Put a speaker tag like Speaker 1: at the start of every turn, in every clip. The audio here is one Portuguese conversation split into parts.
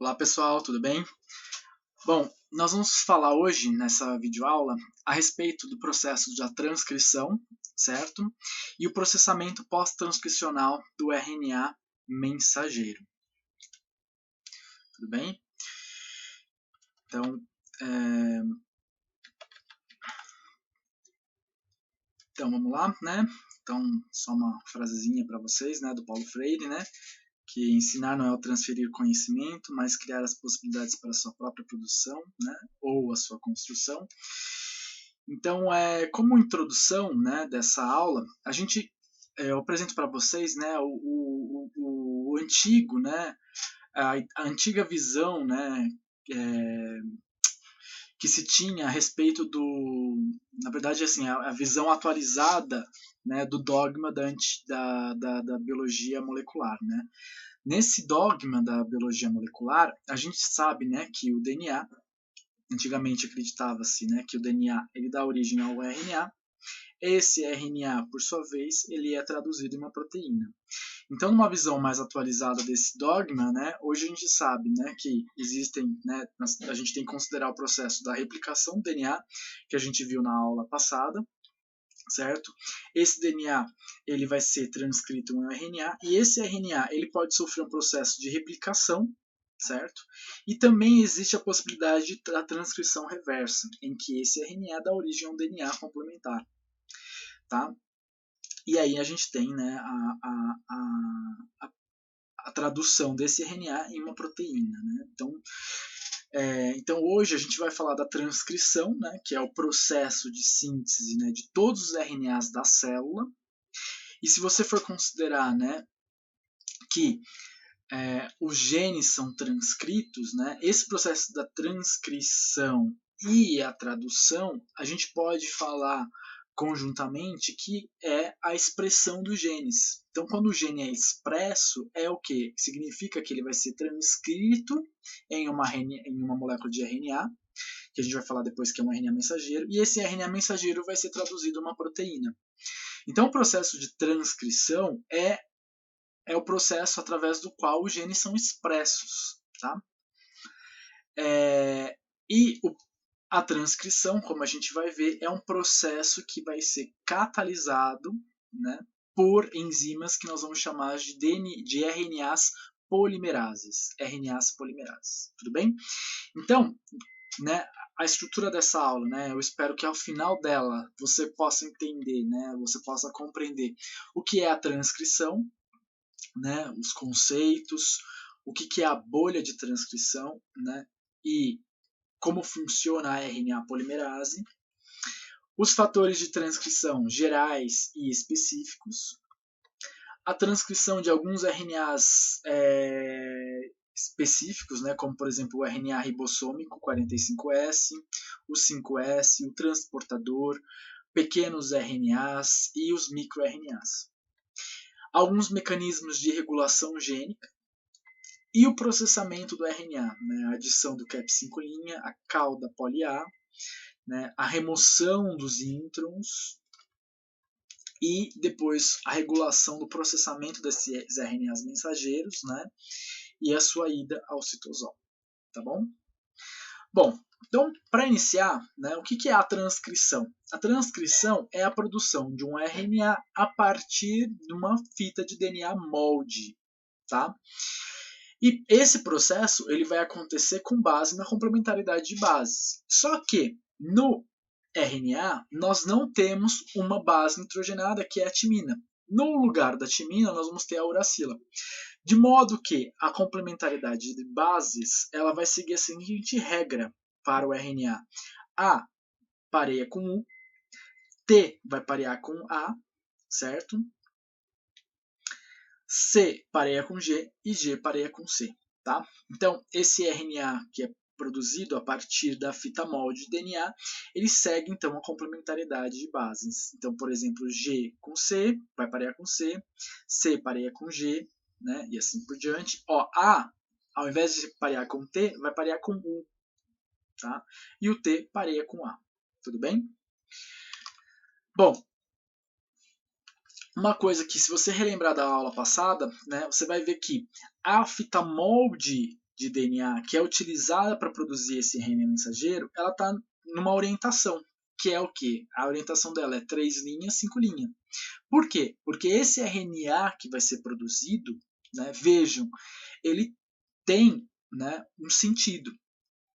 Speaker 1: Olá pessoal, tudo bem? Bom, nós vamos falar hoje nessa videoaula a respeito do processo da transcrição, certo? E o processamento pós-transcricional do RNA mensageiro. Tudo bem? Então, vamos lá, né? Então, só uma frasezinha para vocês, né, do Paulo Freire, né? Que ensinar não é o transferir conhecimento, mas criar as possibilidades para a sua própria produção, né, ou a sua construção. Então, como introdução, né, dessa aula, eu apresento para vocês, né, o antigo, né, a antiga visão, né, é, que se tinha a respeito na verdade, assim, a visão atualizada, né, do dogma da biologia molecular, né. Nesse dogma da biologia molecular, a gente sabe, né, que o DNA, antigamente acreditava-se, né, que o DNA ele dá origem ao RNA. Esse RNA, por sua vez, ele é traduzido em uma proteína. Então, numa visão mais atualizada desse dogma, né, hoje a gente sabe, né, que existem, né, a gente tem que considerar o processo da replicação do DNA, que a gente viu na aula passada, certo? Esse DNA ele vai ser transcrito em um RNA e esse RNA ele pode sofrer um processo de replicação, certo? E também existe a possibilidade da transcrição reversa, em que esse RNA dá origem a um DNA complementar, tá? E aí a gente tem, né, a tradução desse RNA em uma proteína, né? Então hoje a gente vai falar da transcrição, né, que é o processo de síntese, né, de todos os RNAs da célula. E se você for considerar, né, que os genes são transcritos, né, esse processo da transcrição e a tradução, a gente pode falar conjuntamente que é a expressão dos genes. Então, quando o gene é expresso, é o que? Significa que ele vai ser transcrito em uma molécula de RNA, que a gente vai falar depois que é um RNA mensageiro, e esse RNA mensageiro vai ser traduzido em uma proteína. Então, o processo de transcrição é o processo através do qual os genes são expressos. Tá? A transcrição, como a gente vai ver, é um processo que vai ser catalisado, né, por enzimas que nós vamos chamar de RNAs polimerases. RNAs polimerases. Tudo bem? Então, né, a estrutura dessa aula, né, eu espero que ao final dela você possa entender, né, você possa compreender o que é a transcrição, né, os conceitos, o que é a bolha de transcrição, né, e como funciona a RNA polimerase, os fatores de transcrição gerais e específicos, a transcrição de alguns RNAs específicos, né, como por exemplo o RNA ribossômico 45S, o 5S, o transportador, pequenos RNAs e os microRNAs. Alguns mecanismos de regulação gênica e o processamento do RNA, né, a adição do cap5', a cauda poli-A, né, a remoção dos introns e depois a regulação do processamento desses RNAs mensageiros, né, e a sua ida ao citosol, tá bom? Bom, então, para iniciar, né, o que é a transcrição? A transcrição é a produção de um RNA a partir de uma fita de DNA molde, tá? E esse processo ele vai acontecer com base na complementaridade de bases. Só que no RNA nós não temos uma base nitrogenada que é a timina. No lugar da timina nós vamos ter a uracila. De modo que a complementaridade de bases ela vai seguir a seguinte regra para o RNA. A pareia com U, T vai parear com A, certo? C pareia com G e G pareia com C. Tá? Então, esse RNA que é produzido a partir da fita molde de DNA, ele segue então a complementariedade de bases. Então, por exemplo, G com C vai parear com C, C pareia com G, né? E assim por diante. Ó, A, ao invés de parear com T, vai parear com U. Tá? E o T pareia com A. Tudo bem? Bom, uma coisa que, se você relembrar da aula passada, né, você vai ver que a fita molde de DNA que é utilizada para produzir esse RNA mensageiro, ela está numa orientação, que é o quê? A orientação dela é 3' 5'. Por quê? Porque esse RNA que vai ser produzido, né, vejam, ele tem, né, um sentido.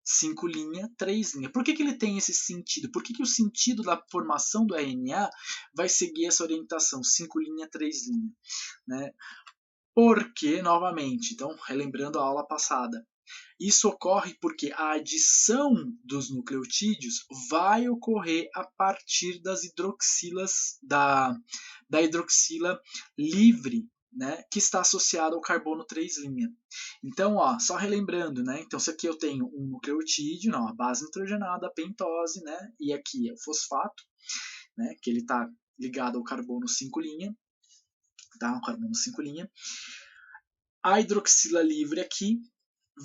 Speaker 1: 5', 3'. Por que ele tem esse sentido? Por que o sentido da formação do RNA vai seguir essa orientação 5', 3'? Né? Porque, novamente, então, relembrando a aula passada, isso ocorre porque a adição dos nucleotídeos vai ocorrer a partir das hidroxilas, da hidroxila livre, né, que está associada ao carbono 3'. Então, ó, só relembrando, né, então se aqui eu tenho um nucleotídeo, não, a base nitrogenada, a pentose, né, e aqui é o fosfato, né, que ele está ligado ao carbono 5', tá, o carbono 5'. A hidroxila livre aqui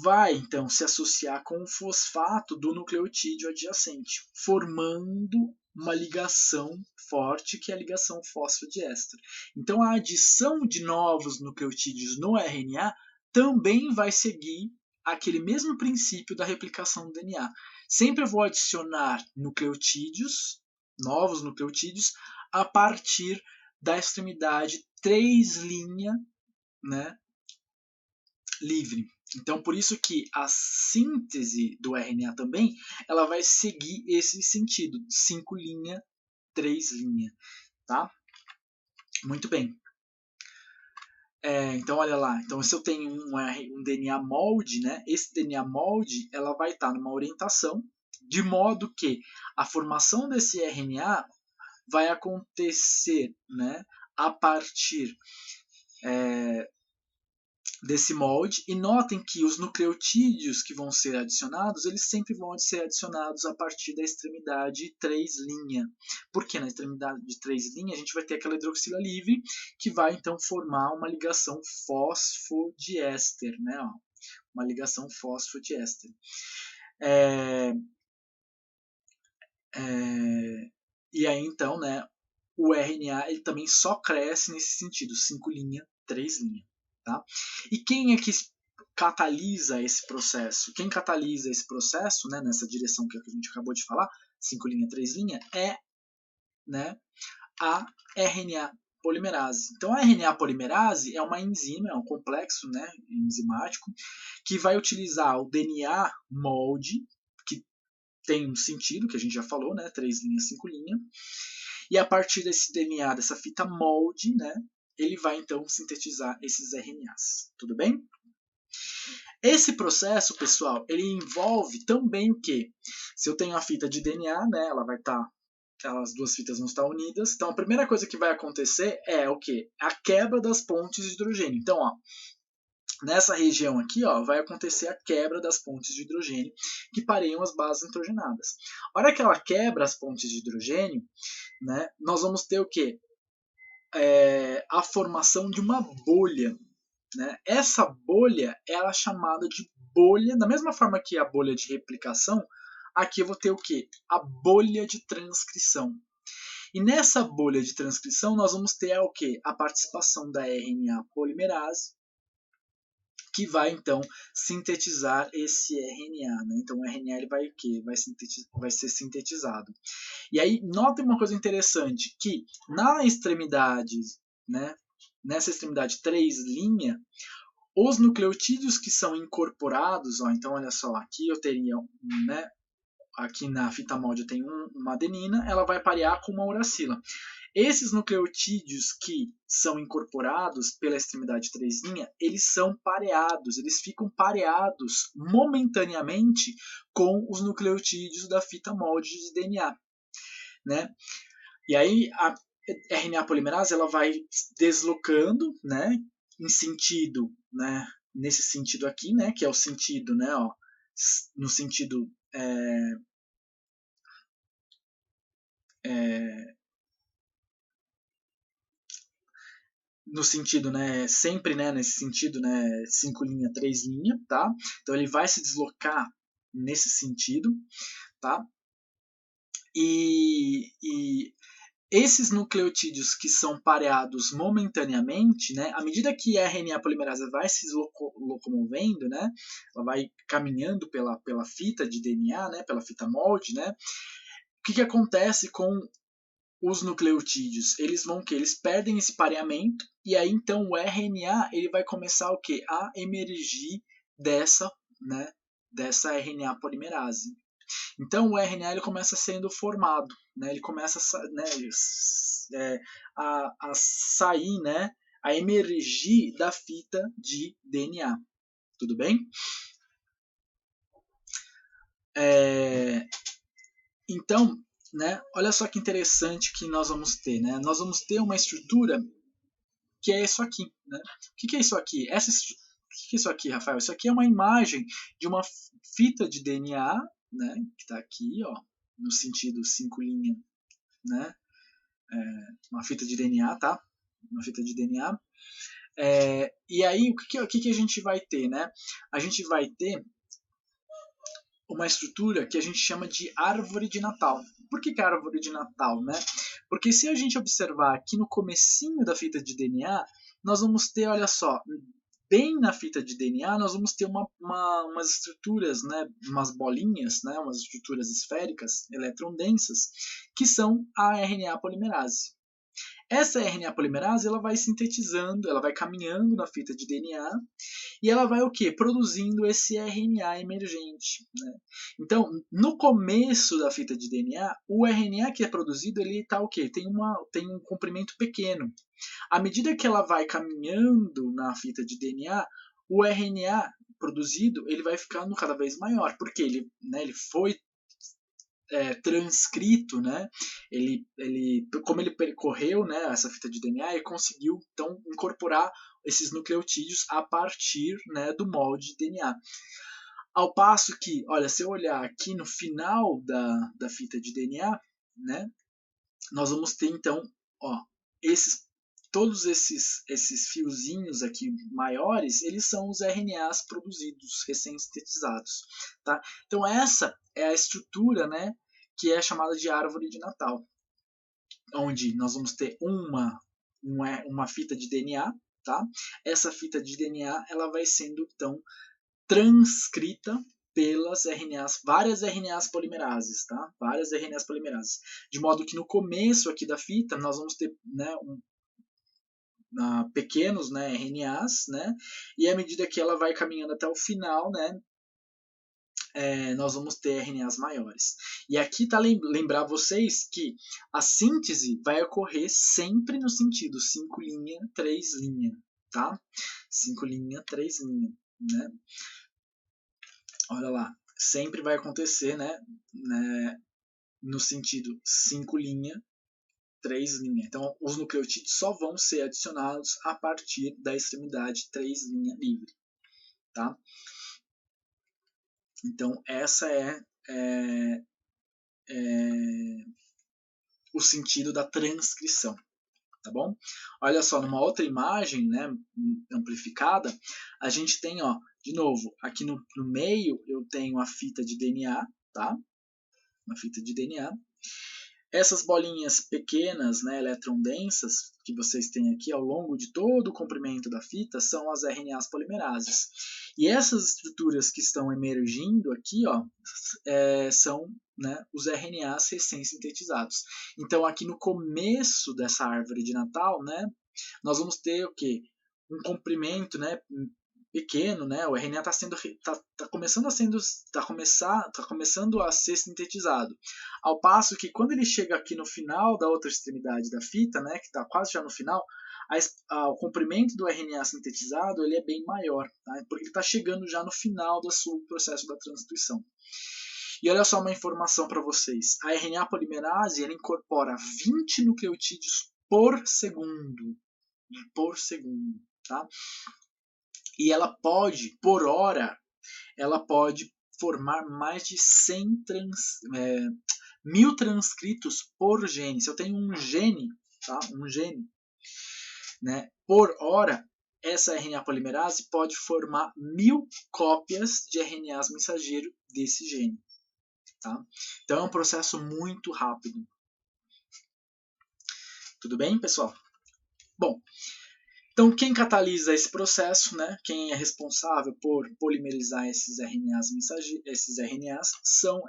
Speaker 1: vai então se associar com o fosfato do nucleotídeo adjacente, formando uma ligação forte, que é a ligação fosfodiéster. Então, a adição de novos nucleotídeos no RNA também vai seguir aquele mesmo princípio da replicação do DNA. Sempre eu vou adicionar nucleotídeos, novos nucleotídeos, a partir da extremidade 3', né, livre. Então, por isso que a síntese do RNA também, ela vai seguir esse sentido, 5', 3', tá? Muito bem. Então, olha lá. Então, se eu tenho um DNA molde, né? Esse DNA molde, ela vai estar numa orientação, de modo que a formação desse RNA vai acontecer, né, a partir desse molde, e notem que os nucleotídeos que vão ser adicionados, eles sempre vão ser adicionados a partir da extremidade 3'. Porque na extremidade de 3' a gente vai ter aquela hidroxila livre, que vai então formar uma ligação fosfodiéster, né? Ó, uma ligação fosfodiéster. E aí então, né, o RNA ele também só cresce nesse sentido, 5', 3'. Tá? E quem é que catalisa esse processo? Quem catalisa esse processo, né, nessa direção que a gente acabou de falar, 5', 3', é, né, a RNA polimerase. Então, a RNA polimerase é uma enzima, é um complexo, né, enzimático, que vai utilizar o DNA molde, que tem um sentido, que a gente já falou, né, 3', 5', e a partir desse DNA, dessa fita molde, né, ele vai então sintetizar esses RNAs. Tudo bem? Esse processo, pessoal, ele envolve também o quê? Se eu tenho a fita de DNA, né, ela vai estar, as duas fitas vão estar unidas. Então, a primeira coisa que vai acontecer é o quê? A quebra das pontes de hidrogênio. Então, ó, nessa região aqui, ó, vai acontecer a quebra das pontes de hidrogênio que pareiam as bases nitrogenadas. A hora que ela quebra as pontes de hidrogênio, né, nós vamos ter o quê? A formação de uma bolha. Né? Essa bolha ela é chamada de bolha, da mesma forma que a bolha de replicação, aqui eu vou ter o quê? A bolha de transcrição. E nessa bolha de transcrição nós vamos ter o quê? A participação da RNA polimerase, que vai então sintetizar esse RNA. Né? Então o RNA ele vai o quê? Vai ser sintetizado. E aí notem uma coisa interessante, que na extremidade, né, nessa extremidade 3', os nucleotídeos que são incorporados, ó, então olha só, aqui eu teria, né, aqui na fita molde eu tenho uma adenina, ela vai parear com uma uracila. Esses nucleotídeos que são incorporados pela extremidade 3', eles são pareados, eles ficam pareados momentaneamente com os nucleotídeos da fita molde de DNA. Né? E aí a RNA polimerase ela vai deslocando, né, em sentido, né, nesse sentido aqui, né, que é o sentido, né, ó, no sentido no sentido, né, sempre, né, nesse sentido, né, 5', 3', tá? Então ele vai se deslocar nesse sentido, tá? E esses nucleotídeos que são pareados momentaneamente, né, à medida que a RNA polimerase vai se locomovendo, né, ela vai caminhando pela fita de DNA, né, pela fita molde, né, o que acontece com os nucleotídeos? Eles vão que eles perdem esse pareamento e aí então o RNA ele vai começar o que? A emergir dessa, né, dessa RNA polimerase. Então o RNA ele começa sendo formado, né? Ele começa né, a sair, né? A emergir da fita de DNA. Tudo bem? Então, né? Olha só que interessante que nós vamos ter, né? Nós vamos ter uma estrutura que é isso aqui, né? O que é isso aqui? O que é isso aqui, Rafael? Isso aqui é uma imagem de uma fita de DNA, né? Que está aqui, ó, no sentido 5', né? Uma fita de DNA, tá? Uma fita de DNA. E aí, o que a gente vai ter, né? A gente vai ter uma estrutura que a gente chama de árvore de Natal. Por que é árvore de Natal, né? Porque se a gente observar aqui no comecinho da fita de DNA, nós vamos ter, olha só, bem na fita de DNA, nós vamos ter umas estruturas, né, umas bolinhas, né, umas estruturas esféricas, eletron-densas, que são a RNA polimerase. Essa RNA polimerase ela vai sintetizando, ela vai caminhando na fita de DNA e ela vai o quê? Produzindo esse RNA emergente. Né? Então, no começo da fita de DNA, o RNA que é produzido ele está o quê? Tem um comprimento pequeno. À medida que ela vai caminhando na fita de DNA, o RNA produzido ele vai ficando cada vez maior, porque ele foi transcrito, né? Como ele percorreu, né, essa fita de DNA, ele conseguiu então incorporar esses nucleotídeos a partir, né, do molde de DNA. Ao passo que, olha, se eu olhar aqui no final da fita de DNA, né, nós vamos ter então, ó, todos esses fiozinhos aqui maiores, eles são os RNAs produzidos, recém-sintetizados, tá? Então essa é a estrutura, né, que é chamada de árvore de Natal, onde nós vamos ter uma fita de DNA, tá? Essa fita de DNA ela vai sendo então transcrita pelas RNAs, várias RNAs polimerases, tá? Várias RNAs polimerases. De modo que no começo aqui da fita nós vamos ter, né, pequenos, né, RNAs, né? E à medida que ela vai caminhando até o final, né, nós vamos ter RNAs maiores. E aqui tá lembrar vocês que a síntese vai ocorrer sempre no sentido 5', 3', tá? 5', 3', né? Olha lá, sempre vai acontecer, né, no sentido 5', 3'. Então, os nucleotídeos só vão ser adicionados a partir da extremidade 3' livre, tá? Então, essa é o sentido da transcrição, tá bom? Olha só, numa outra imagem, né, amplificada, a gente tem, ó, de novo, aqui no meio eu tenho a fita de DNA, tá? Uma fita de DNA. Essas bolinhas pequenas, né, eletron-densas, que vocês têm aqui ao longo de todo o comprimento da fita, são as RNAs polimerases. E essas estruturas que estão emergindo aqui, ó, são, né, os RNAs recém-sintetizados. Então, aqui no começo dessa árvore de Natal, né, nós vamos ter o quê? Um comprimento, né, pequeno, né? O RNA tá começando a ser sintetizado. Ao passo que quando ele chega aqui no final da outra extremidade da fita, né, que está quase já no final, o comprimento do RNA sintetizado ele é bem maior, tá? Porque ele está chegando já no final do seu processo da transcrição. E olha só uma informação para vocês. A RNA polimerase ela incorpora 20 nucleotídeos por segundo. Por segundo, tá? E ela pode, por hora, ela pode formar mais de 1000 transcritos por gene. Se eu tenho um gene, tá? Um gene, né? Por hora, essa RNA polimerase pode formar 1000 cópias de RNAs mensageiro desse gene. Tá? Então é um processo muito rápido. Tudo bem, pessoal? Bom, então quem catalisa esse processo, né, quem é responsável por polimerizar esses RNAs são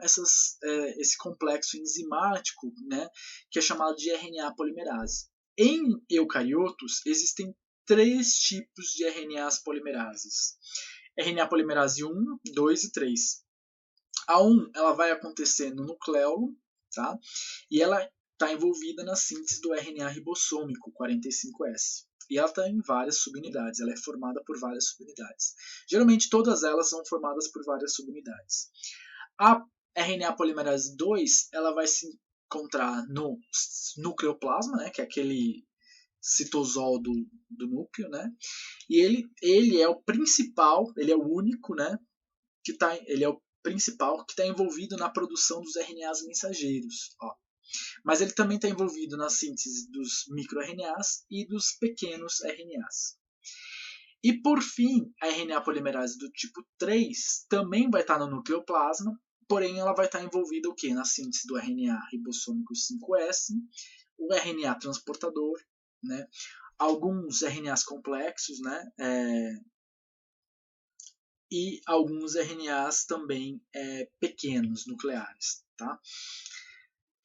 Speaker 1: esse complexo enzimático, né, que é chamado de RNA polimerase. Em eucariotos existem 3 tipos de RNAs polimerases. RNA polimerase 1, 2 e 3. A 1 ela vai acontecer no nucleolo, tá? E ela está envolvida na síntese do RNA ribossômico 45S. E ela está em várias subunidades, ela é formada por várias subunidades. Geralmente todas elas são formadas por várias subunidades. A RNA polimerase 2 ela vai se encontrar no nucleoplasma, né, que é aquele citosol do núcleo, né? E ele é o principal, ele é o único, né, ele é o principal que está envolvido na produção dos RNAs mensageiros. Ó. Mas ele também está envolvido na síntese dos microRNAs e dos pequenos RNAs. E por fim, a RNA polimerase do tipo 3 também vai estar no nucleoplasma, porém ela vai estar envolvida o quê? Na síntese do RNA ribossômico 5S, o RNA transportador, né? Alguns RNAs complexos, né? E alguns RNAs também pequenos, nucleares. Tá?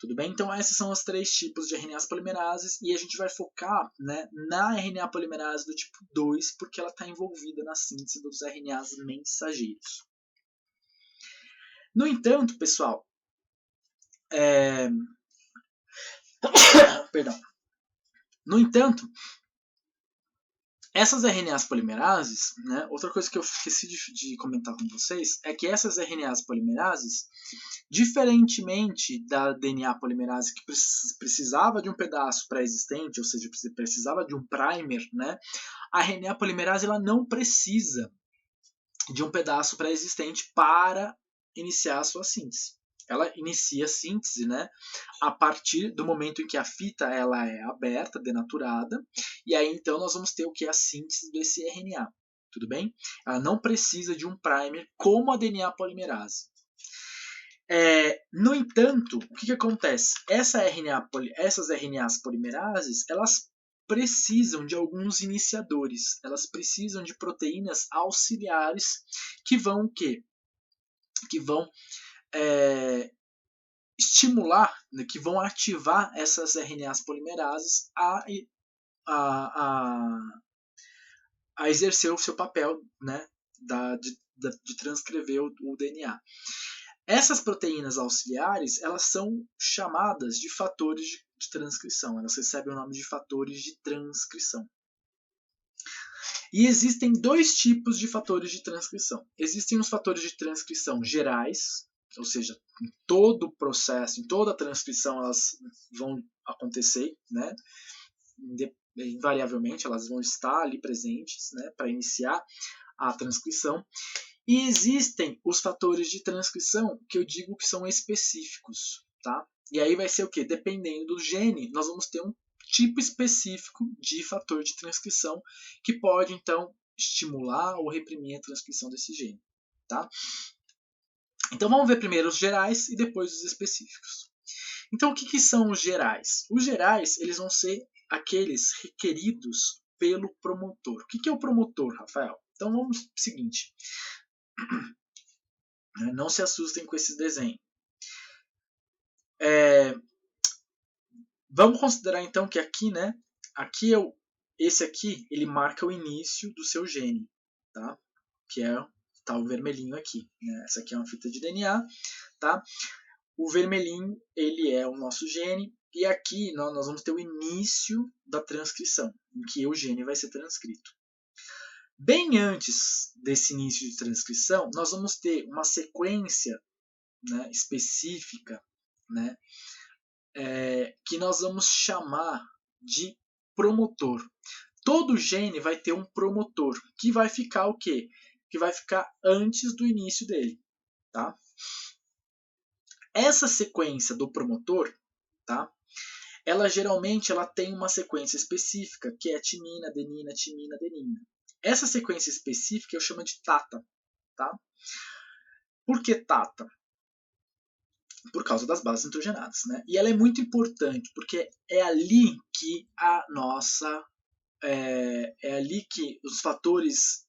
Speaker 1: Tudo bem? Então, esses são os 3 tipos de RNAs polimerases e a gente vai focar, né, na RNA polimerase do tipo 2, porque ela está envolvida na síntese dos RNAs mensageiros. No entanto, pessoal, perdão. No entanto, essas RNAs polimerases, né, outra coisa que eu esqueci de comentar com vocês é que essas RNAs polimerases, diferentemente da DNA polimerase que precisava de um pedaço pré-existente, ou seja, precisava de um primer, né, a RNA polimerase ela não precisa de um pedaço pré-existente para iniciar a sua síntese. Ela inicia a síntese, né, a partir do momento em que a fita ela é aberta, denaturada, e aí então nós vamos ter o que é a síntese desse RNA. Tudo bem? Ela não precisa de um primer como a DNA polimerase. No entanto, o que acontece? Essas RNAs polimerases, elas precisam de alguns iniciadores. Elas precisam de proteínas auxiliares que vão o quê? Que vão estimular, né, que vão ativar essas RNAs polimerases a exercer o seu papel, né, de transcrever o DNA. Essas proteínas auxiliares, elas são chamadas de fatores de transcrição. Elas recebem o nome de fatores de transcrição. E existem 2 tipos de fatores de transcrição. Existem os fatores de transcrição gerais, ou seja, em todo o processo, em toda a transcrição, elas vão acontecer, né? Invariavelmente, elas vão estar ali presentes, né, para iniciar a transcrição. E existem os fatores de transcrição que eu digo que são específicos, tá? E aí vai ser o quê? Dependendo do gene, nós vamos ter um tipo específico de fator de transcrição que pode, então, estimular ou reprimir a transcrição desse gene, tá? Então vamos ver primeiro os gerais e depois os específicos. Então o que são os gerais? Os gerais eles vão ser aqueles requeridos pelo promotor. O que é o promotor, Rafael? Então vamos para o seguinte. Não se assustem com esse desenho. Vamos considerar então que aqui, né? Esse aqui ele marca o início do seu gene, tá? Que é tá o vermelhinho aqui. Né? Essa aqui é uma fita de DNA, tá? O vermelhinho ele é o nosso gene e aqui nós vamos ter o início da transcrição, em que o gene vai ser transcrito. Bem antes desse início de transcrição, nós vamos ter uma sequência, né, específica, né, que nós vamos chamar de promotor. Todo gene vai ter um promotor, que vai ficar o quê? Que vai ficar antes do início dele. Tá? Essa sequência do promotor, tá? Ela geralmente tem uma sequência específica, que é timina, adenina, timina, adenina. Essa sequência específica eu chamo de tata. Tá? Por que tata? por causa das bases nitrogenadas, né? E ela é muito importante porque é ali que a nossa é ali que os fatores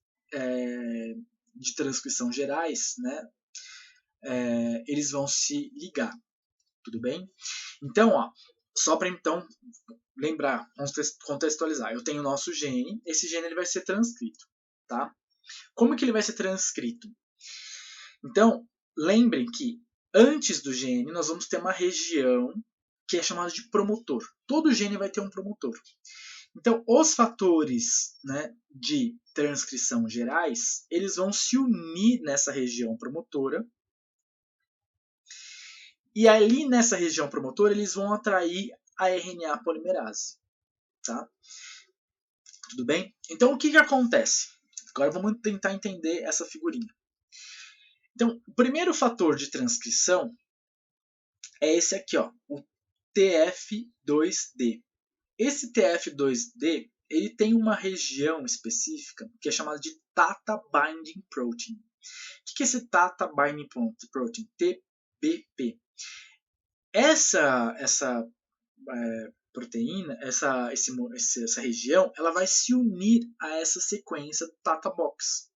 Speaker 1: de transcrição gerais, né, eles vão se ligar, tudo bem? Então, ó, só para então lembrar, contextualizar, eu tenho o nosso gene, esse gene ele vai ser transcrito, tá? Como que ele vai ser transcrito? Então, lembrem que antes do gene nós vamos ter uma região que é chamada de promotor. Todo gene vai ter um promotor. Então, os fatores, né, de transcrição gerais, eles vão se unir nessa região promotora. E ali nessa região promotora, eles vão atrair a RNA polimerase. Tá? Tudo bem? Então, o que acontece? Agora vamos tentar entender essa figurinha. Então, o primeiro fator de transcrição é esse aqui, ó, o TF2D. Esse TF2D ele tem uma região específica que é chamada de Tata Binding Protein. O que é esse Tata Binding Protein? TBP. Essa proteína, essa região, ela vai se unir a essa sequência Tata Box.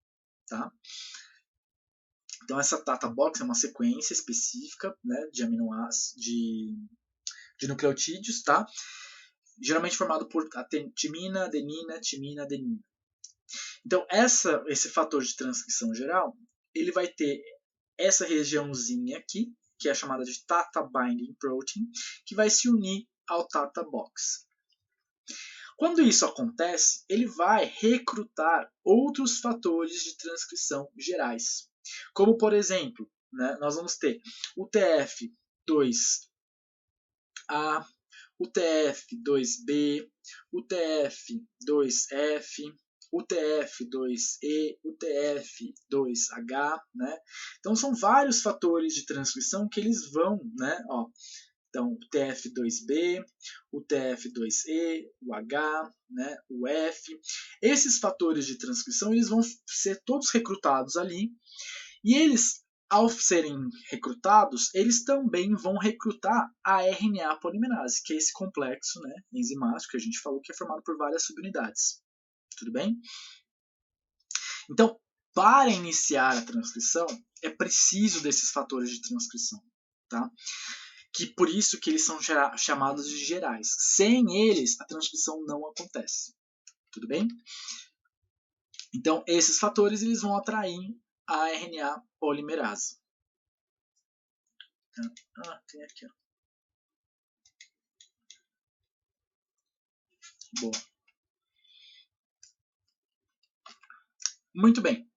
Speaker 1: Tá? Então, essa Tata Box é uma sequência específica, né, de aminoácidos, de nucleotídeos, tá? Geralmente formado por timina, adenina, timina, adenina. Então, esse fator de transcrição geral, ele vai ter essa regiãozinha aqui, que é chamada de Tata Binding Protein, que vai se unir ao Tata Box. Quando isso acontece, ele vai recrutar outros fatores de transcrição gerais. Como, por exemplo, né, nós vamos ter o TF2A, o TF2B, o TF2F, o TF2E, o TF2H, né? Então são vários fatores de transcrição que eles vão, né? Ó, então o TF2B, o TF2E, o H, né? O F. Esses fatores de transcrição eles vão ser todos recrutados ali e eles ao serem recrutados, eles também vão recrutar a RNA polimerase, que é esse complexo, né, enzimático que a gente falou que é formado por várias subunidades. Tudo bem? Então, para iniciar a transcrição, é preciso desses fatores de transcrição, tá? Que por isso que eles são chamados de gerais. Sem eles, a transcrição não acontece. Tudo bem? Então, esses fatores eles vão atrair a RNA polimerase. Tem aqui, ó. Boa. Muito bem.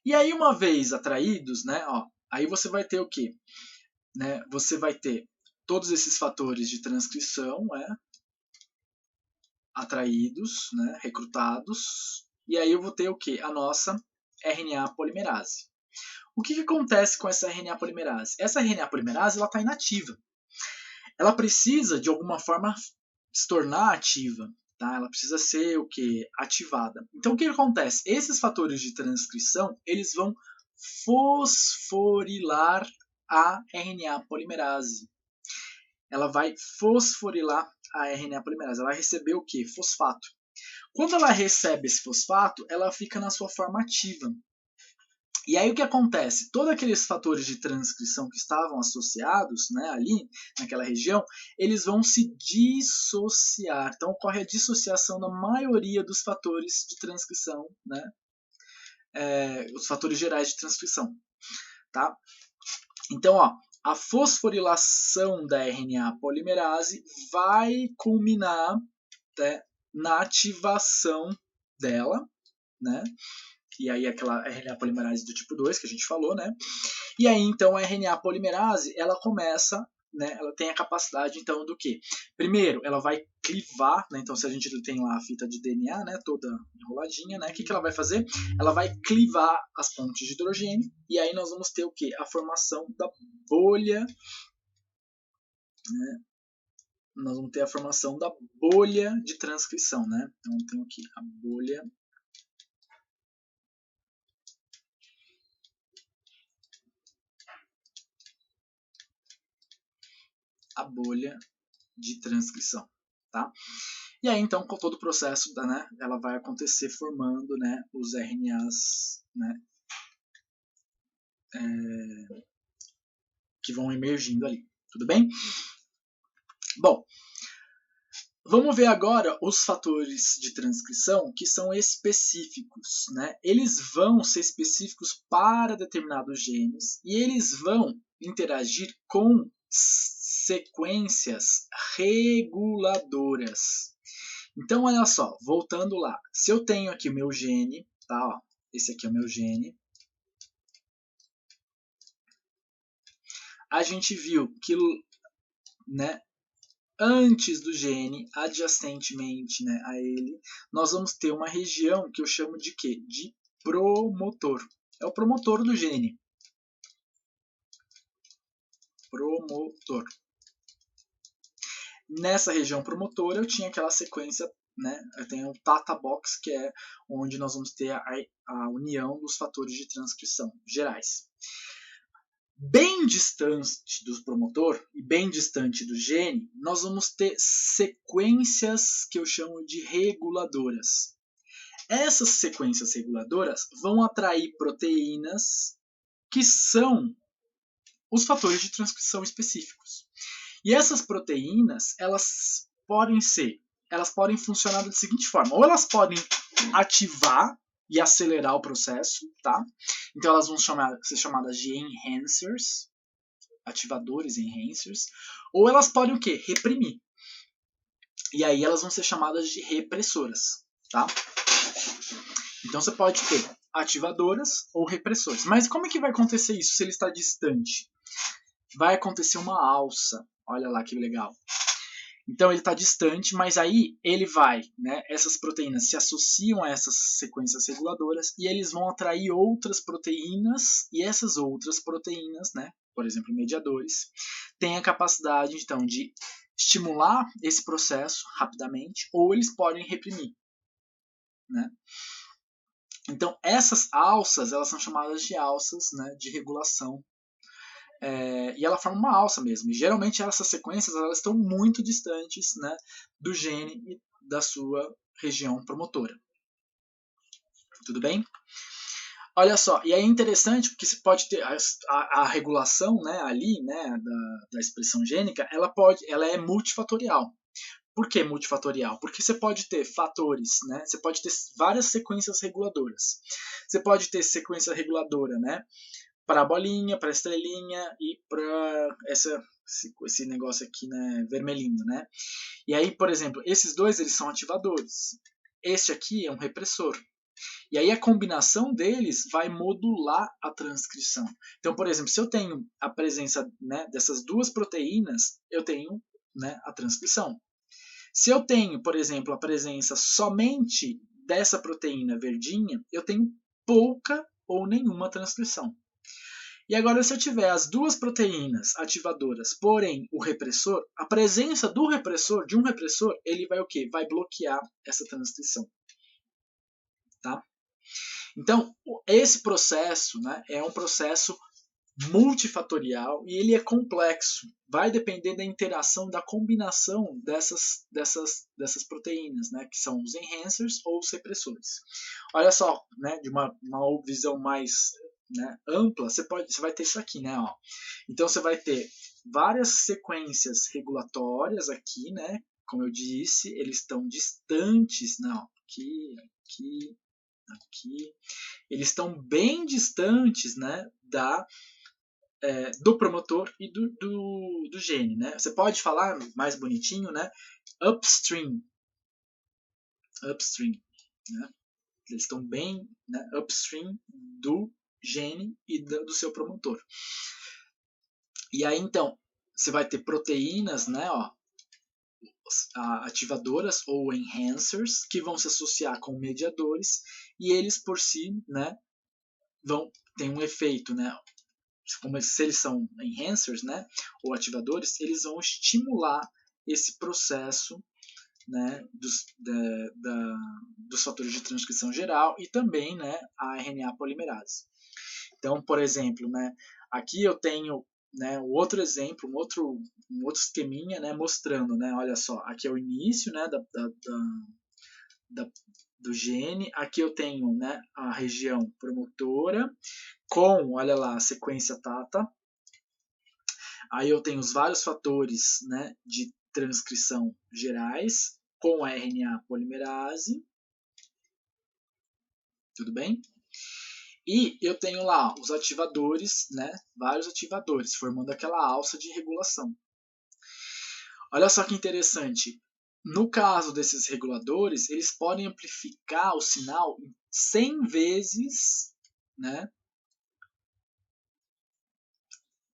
Speaker 1: E aí, uma vez atraídos, né, ó, aí você vai ter o quê? Né, você vai ter todos esses fatores de transcrição, né, atraídos, né, recrutados, e aí eu vou ter o quê? A nossa RNA polimerase. O que acontece com essa RNA polimerase? Essa RNA polimerase ela está inativa. Ela precisa, de alguma forma, se tornar ativa. Tá? Ela precisa ser o que? Ativada. Então, o que acontece? Esses fatores de transcrição eles vão fosforilar a RNA polimerase. Ela vai fosforilar a RNA polimerase. Ela vai receber o que? Fosfato. Quando ela recebe esse fosfato, ela fica na sua forma ativa. E aí o que acontece? Todos aqueles fatores de transcrição que estavam associados, né, ali naquela região, eles vão se dissociar. Então ocorre a dissociação da maioria dos fatores de transcrição, né, os fatores gerais de transcrição. Tá? Então, ó, a fosforilação da RNA polimerase vai culminar, né, na ativação dela, né? E aí aquela RNA polimerase do tipo 2 que a gente falou, né? E aí então a RNA polimerase, ela começa, né, ela tem a capacidade então do que? Primeiro, ela vai clivar, né? Então se a gente tem lá a fita de DNA, né, toda enroladinha, né? O que ela vai fazer? Ela vai clivar as pontes de hidrogênio e aí nós vamos ter o que? A formação da bolha, né? Nós vamos ter a formação da bolha de transcrição, né? Então tem aqui a bolha a bolha de transcrição, tá? E aí, então, com todo o processo, né, ela vai acontecer formando, né, os RNAs, né, que vão emergindo ali, tudo bem? Bom, vamos ver agora os fatores de transcrição que são específicos, né? Eles vão ser específicos para determinados genes e eles vão interagir com sequências reguladoras. Então, olha só, voltando lá. Se eu tenho aqui o meu gene, tá? Ó, esse aqui é o meu gene. A gente viu que, né, antes do gene, adjacentemente, né, a ele, nós vamos ter uma região que eu chamo de quê? De promotor. É o promotor do gene. Promotor. Nessa região promotora eu tinha aquela sequência, né, eu tenho o Tata Box, que é onde nós vamos ter a união dos fatores de transcrição gerais. Bem distante do promotor e bem distante do gene, nós vamos ter sequências que eu chamo de reguladoras. Essas sequências reguladoras vão atrair proteínas que são os fatores de transcrição específicos. E essas proteínas, elas podem funcionar da seguinte forma: ou elas podem ativar e acelerar o processo, tá? Então elas vão ser chamadas de enhancers, ativadores enhancers, ou elas podem o quê? Reprimir. E aí elas vão ser chamadas de repressoras, tá? Então você pode ter ativadoras ou repressores. Mas como é que vai acontecer isso se ele está distante? Vai acontecer uma alça. Olha lá que legal. Então ele está distante, mas aí ele vai, né? Essas proteínas se associam a essas sequências reguladoras e eles vão atrair outras proteínas e essas outras proteínas, né? Por exemplo, mediadores, têm a capacidade então de estimular esse processo rapidamente ou eles podem reprimir, né? Então essas alças elas são chamadas de alças, né? De regulação. E ela forma uma alça mesmo. E geralmente essas sequências elas estão muito distantes, né, do gene e da sua região promotora. Tudo bem? Olha só, e é interessante porque você pode ter a regulação, né, ali, né, da expressão gênica, ela é multifatorial. Por que multifatorial? Porque você pode ter fatores, né? Você pode ter várias sequências reguladoras. Você pode ter sequência reguladora, né? Para a bolinha, para a estrelinha e para esse negócio aqui, né, vermelhinho, né? E aí, por exemplo, esses dois eles são ativadores. Este aqui é um repressor. E aí a combinação deles vai modular a transcrição. Então, por exemplo, se eu tenho a presença, né, dessas duas proteínas, eu tenho, né, a transcrição. Se eu tenho, por exemplo, a presença somente dessa proteína verdinha, eu tenho pouca ou nenhuma transcrição. E agora, se eu tiver as duas proteínas ativadoras, porém o repressor, a presença do repressor, de um repressor, ele vai o quê? Vai bloquear essa transcrição. Tá? Então, esse processo, né, é um processo multifatorial e ele é complexo. Vai depender da interação, da combinação dessas proteínas, né, que são os enhancers ou os repressores. Olha só, né, de uma visão mais, né, ampla, você vai ter isso aqui, né, ó. Então você vai ter várias sequências regulatórias aqui, né, como eu disse, eles estão distantes, não, aqui, eles estão bem distantes, né, do promotor e do gene, né? Você pode falar mais bonitinho, né? Upstream, né? Eles estão bem, né, upstream do gene e do seu promotor. E aí então você vai ter proteínas, né? Ó, ativadoras ou enhancers que vão se associar com mediadores e eles por si, né, vão ter um efeito, né? Como se eles são enhancers, né, ou ativadores, eles vão estimular esse processo, né, dos fatores de transcrição geral e também, né, a RNA polimerase. Então, por exemplo, né, aqui eu tenho né, o outro exemplo, um outro esqueminha, né, mostrando, né, olha só, aqui é o início, né, do gene, aqui eu tenho, né, a região promotora com, olha lá, a sequência TATA, aí eu tenho os vários fatores, né, de transcrição gerais com a RNA polimerase, tudo bem? E eu tenho lá os ativadores, né, vários ativadores, formando aquela alça de regulação. Olha só que interessante. No caso desses reguladores, eles podem amplificar o sinal 100 vezes, né,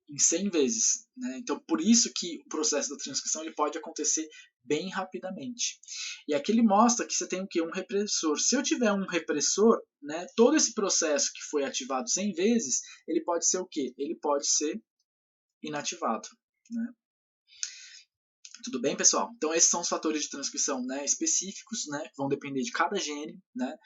Speaker 1: em 100 vezes. Né? Então, por isso que o processo da transcrição ele pode acontecer bem rapidamente. E aqui ele mostra que você tem o quê? Um repressor. Se eu tiver um repressor, né, todo esse processo que foi ativado 100 vezes, ele pode ser o quê? Ele pode ser inativado. Né? Tudo bem, pessoal? Então, esses são os fatores de transcrição, né, específicos, né, que vão depender de cada gene, né,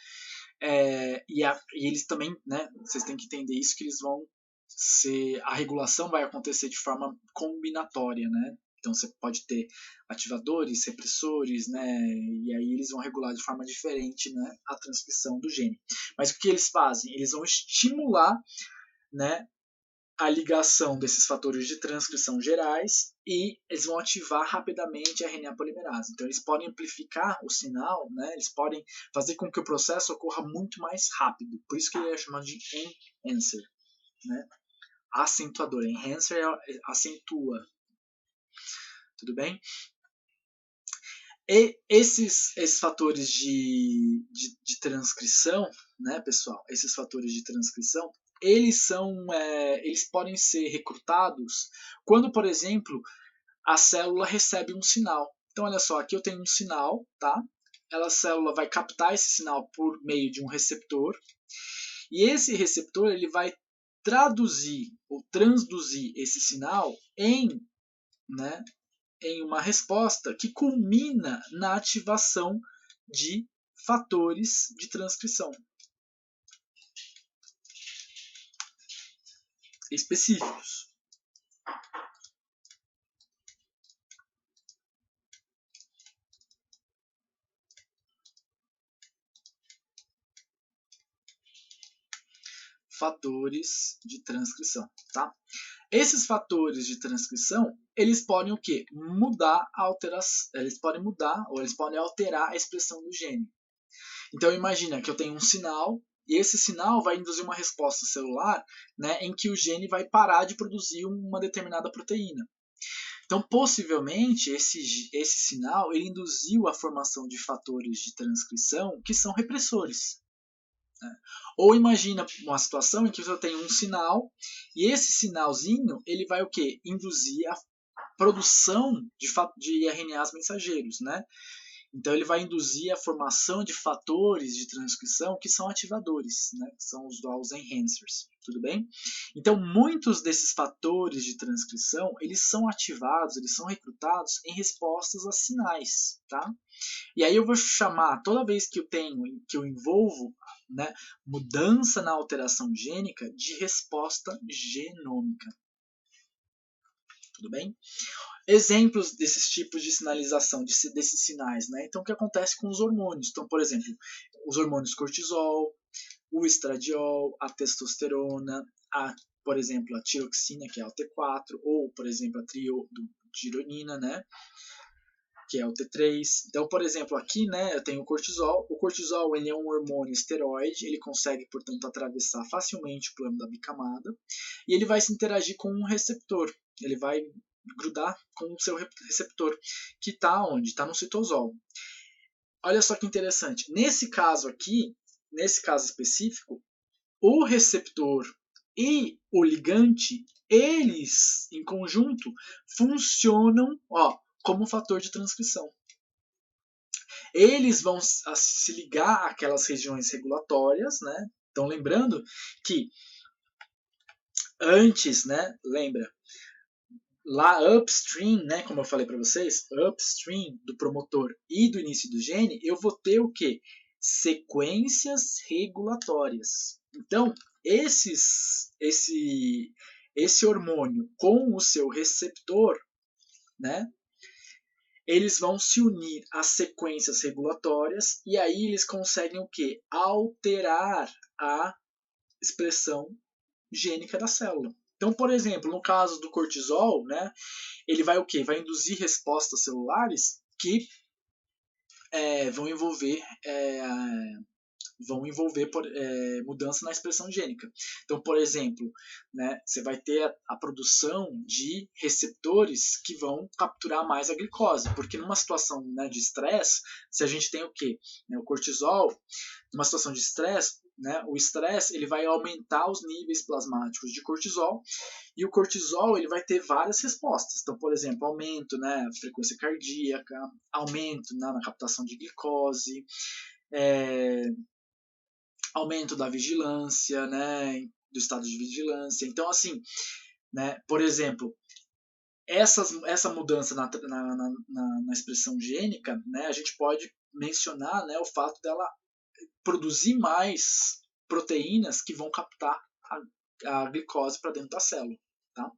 Speaker 1: e eles também, né, vocês têm que entender isso, que eles vão ser, a regulação vai acontecer de forma combinatória, né, então você pode ter ativadores, repressores, né, e aí eles vão regular de forma diferente, né, a transcrição do gene. Mas o que eles fazem? Eles vão estimular, né, a ligação desses fatores de transcrição gerais e eles vão ativar rapidamente a RNA polimerase. Então, eles podem amplificar o sinal, né? Eles podem fazer com que o processo ocorra muito mais rápido. Por isso que ele é chamado de enhancer, né? Acentuador. Enhancer acentua. Tudo bem? E esses fatores de transcrição, né, pessoal? Esses fatores de transcrição, eles podem ser recrutados quando, por exemplo, a célula recebe um sinal. Então, olha só, aqui eu tenho um sinal, tá? A célula vai captar esse sinal por meio de um receptor, e esse receptor ele vai traduzir ou transduzir esse sinal né, em uma resposta que culmina na ativação de fatores de transcrição específicos. Fatores de transcrição, tá? Esses fatores de transcrição, eles podem o quê? Mudar a alteração, eles podem mudar ou eles podem alterar a expressão do gene. Então imagina que eu tenho um sinal e esse sinal vai induzir uma resposta celular, né, em que o gene vai parar de produzir uma determinada proteína. Então, possivelmente, esse sinal ele induziu a formação de fatores de transcrição que são repressores. Né? Ou imagina uma situação em que você tem um sinal e esse sinalzinho ele vai o quê? Induzir a produção de RNAs mensageiros, né? Então ele vai induzir a formação de fatores de transcrição que são ativadores, né? Que são os enhancers, tudo bem? Então muitos desses fatores de transcrição eles são ativados, eles são recrutados em respostas a sinais, tá? E aí eu vou chamar toda vez que eu envolvo, né, mudança na alteração gênica de resposta genômica, tudo bem? Exemplos desses tipos de sinalização, desses sinais, né? Então, o que acontece com os hormônios? Então, por exemplo, os hormônios cortisol, o estradiol, a testosterona, por exemplo, a tiroxina, que é a T4, ou, por exemplo, a triotironina, né? Que é o T3. Então, por exemplo, aqui, né, eu tenho o cortisol. O cortisol ele é um hormônio esteroide, ele consegue, portanto, atravessar facilmente o plano da bicamada e ele vai se interagir com um receptor. Ele vai grudar com o seu receptor, que está onde? Está no citosol. Olha só que interessante. Nesse caso aqui, nesse caso específico, o receptor e o ligante, eles, em conjunto, funcionam como fator de transcrição. Eles vão se ligar àquelas regiões regulatórias, né? Então, lembrando que antes, né? Lembra, lá upstream, né, como eu falei para vocês, upstream do promotor e do início do gene, eu vou ter o quê? Sequências regulatórias. Então, esse hormônio com o seu receptor, né, eles vão se unir às sequências regulatórias e aí eles conseguem o quê? Alterar a expressão gênica da célula. Então, por exemplo, no caso do cortisol, né, ele vai o quê? Vai induzir respostas celulares que vão envolver mudança na expressão gênica. Então, por exemplo, né, você vai ter a produção de receptores que vão capturar mais a glicose, porque numa situação, né, de estresse, se a gente tem o quê? Né, o cortisol, numa situação de estresse, né, o estresse ele vai aumentar os níveis plasmáticos de cortisol, e o cortisol ele vai ter várias respostas. Então, por exemplo, aumento, né, frequência cardíaca, aumento, né, na captação de glicose, aumento da vigilância, né, do estado de vigilância. Então, assim, né, por exemplo, essa mudança na expressão gênica, né, a gente pode mencionar, né, o fato dela produzir mais proteínas que vão captar a glicose para dentro da célula. Tá?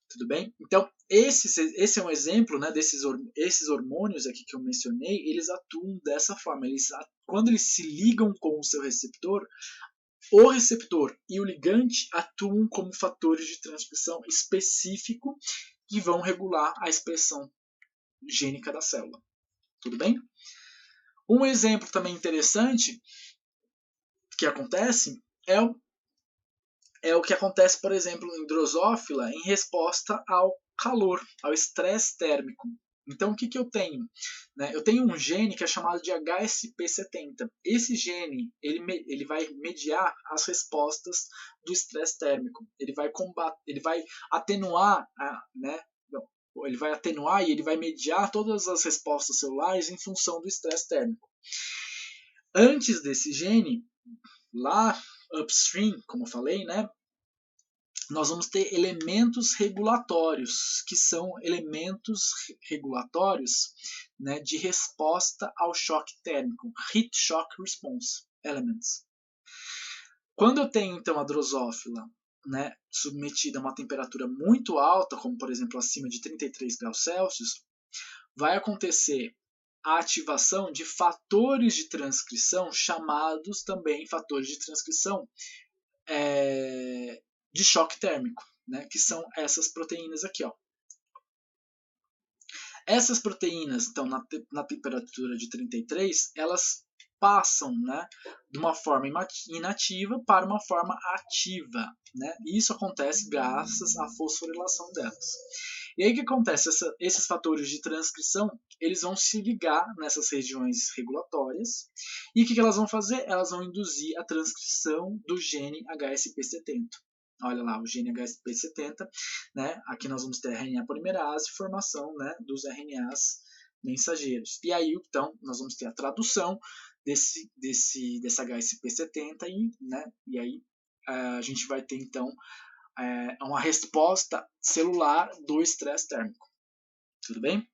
Speaker 1: Tudo bem? Então, esse é um exemplo, né, esses hormônios aqui que eu mencionei, eles atuam dessa forma. Quando eles se ligam com o seu receptor, o receptor e o ligante atuam como fatores de transcrição específico que vão regular a expressão gênica da célula. Tudo bem? Um exemplo também interessante que acontece é o que acontece, por exemplo, em drosófila em resposta ao calor, ao estresse térmico. Então, o que eu tenho? Né? Eu tenho um gene que é chamado de HSP70. Esse gene ele vai mediar as respostas do estresse térmico. Ele vai atenuar, né? Ele vai atenuar e ele vai mediar todas as respostas celulares em função do estresse térmico. Antes desse gene, lá upstream, como eu falei, né? Nós vamos ter elementos regulatórios, que são elementos regulatórios, né, de resposta ao choque térmico, heat shock response elements. Quando eu tenho então a drosófila, né, submetida a uma temperatura muito alta, como por exemplo acima de 33 graus Celsius, vai acontecer a ativação de fatores de transcrição, chamados também fatores de transcrição de choque térmico, né, que são essas proteínas aqui. Ó. Essas proteínas, então, na temperatura de 33, elas passam, né, de uma forma inativa para uma forma ativa. Né? E isso acontece graças à fosforilação delas. E aí o que acontece? Esses fatores de transcrição, eles vão se ligar nessas regiões regulatórias. E o que elas vão fazer? Elas vão induzir a transcrição do gene HSP70. Olha lá, o gene HSP70, né? Aqui nós vamos ter RNA polimerase e formação, né, dos RNAs mensageiros. E aí, então, nós vamos ter a tradução dessa HSP70 e aí a gente vai ter, então, uma resposta celular do estresse térmico. Tudo bem?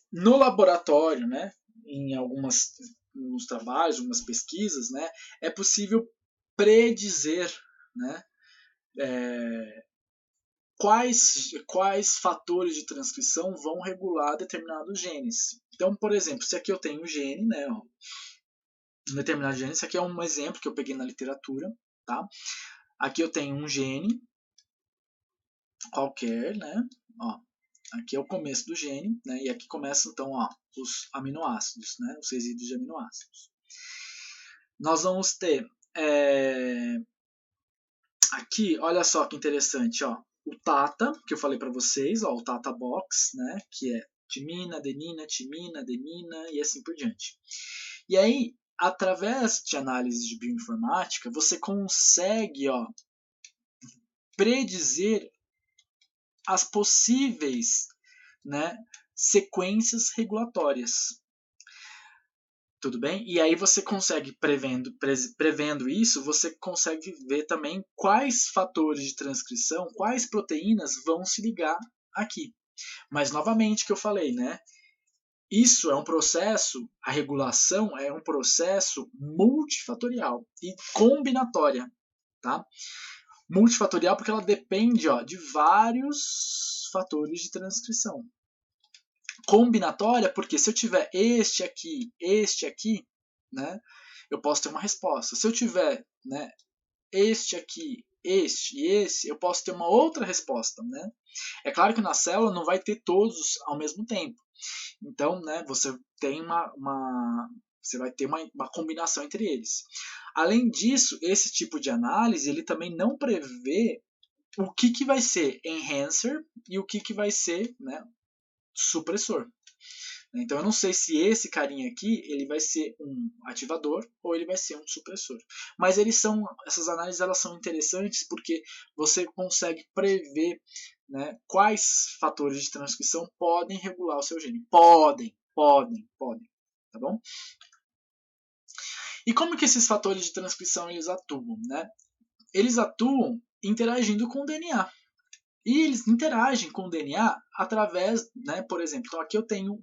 Speaker 1: No laboratório, né, em alguns trabalhos, algumas pesquisas, né, é possível predizer, né, quais fatores de transcrição vão regular determinados genes. Então, por exemplo, se aqui eu tenho um gene, né, ó, um determinado gene, isso aqui é um exemplo que eu peguei na literatura, tá? Aqui eu tenho um gene qualquer, né? Ó, aqui é o começo do gene, né? E aqui começam então, ó, os aminoácidos, né? Os resíduos de aminoácidos. Nós vamos ter aqui, olha só que interessante, ó, o TATA, que eu falei para vocês, ó, o TATA Box, né? Que é timina, adenina, e assim por diante. E aí, através de análise de bioinformática, você consegue, ó, predizer as possíveis, né, sequências regulatórias. Tudo bem? E aí você consegue, prevendo isso, você consegue ver também quais fatores de transcrição, quais proteínas vão se ligar aqui. Mas, novamente, que eu falei, né? isso é um processo, a regulação é um processo multifatorial e combinatória, tá? Multifatorial porque ela depende de vários fatores de transcrição. Combinatória porque se eu tiver este aqui, né, eu posso ter uma resposta. Se eu tiver, né, este aqui, este e esse, eu posso ter uma outra resposta, né? É claro que na célula não vai ter todos ao mesmo tempo. Então, né, você tem você vai ter uma combinação entre eles. Além disso, esse tipo de análise ele também não prevê o que vai ser enhancer e o que vai ser, né, supressor. Então eu não sei se esse carinha aqui ele vai ser um ativador ou ele vai ser um supressor. Mas essas análises elas são interessantes porque você consegue prever, né, quais fatores de transcrição podem regular o seu gene. Podem. Tá bom? E como que esses fatores de transcrição eles atuam, né? Eles atuam interagindo com o DNA. E eles interagem com o DNA através, né, por exemplo, então aqui eu tenho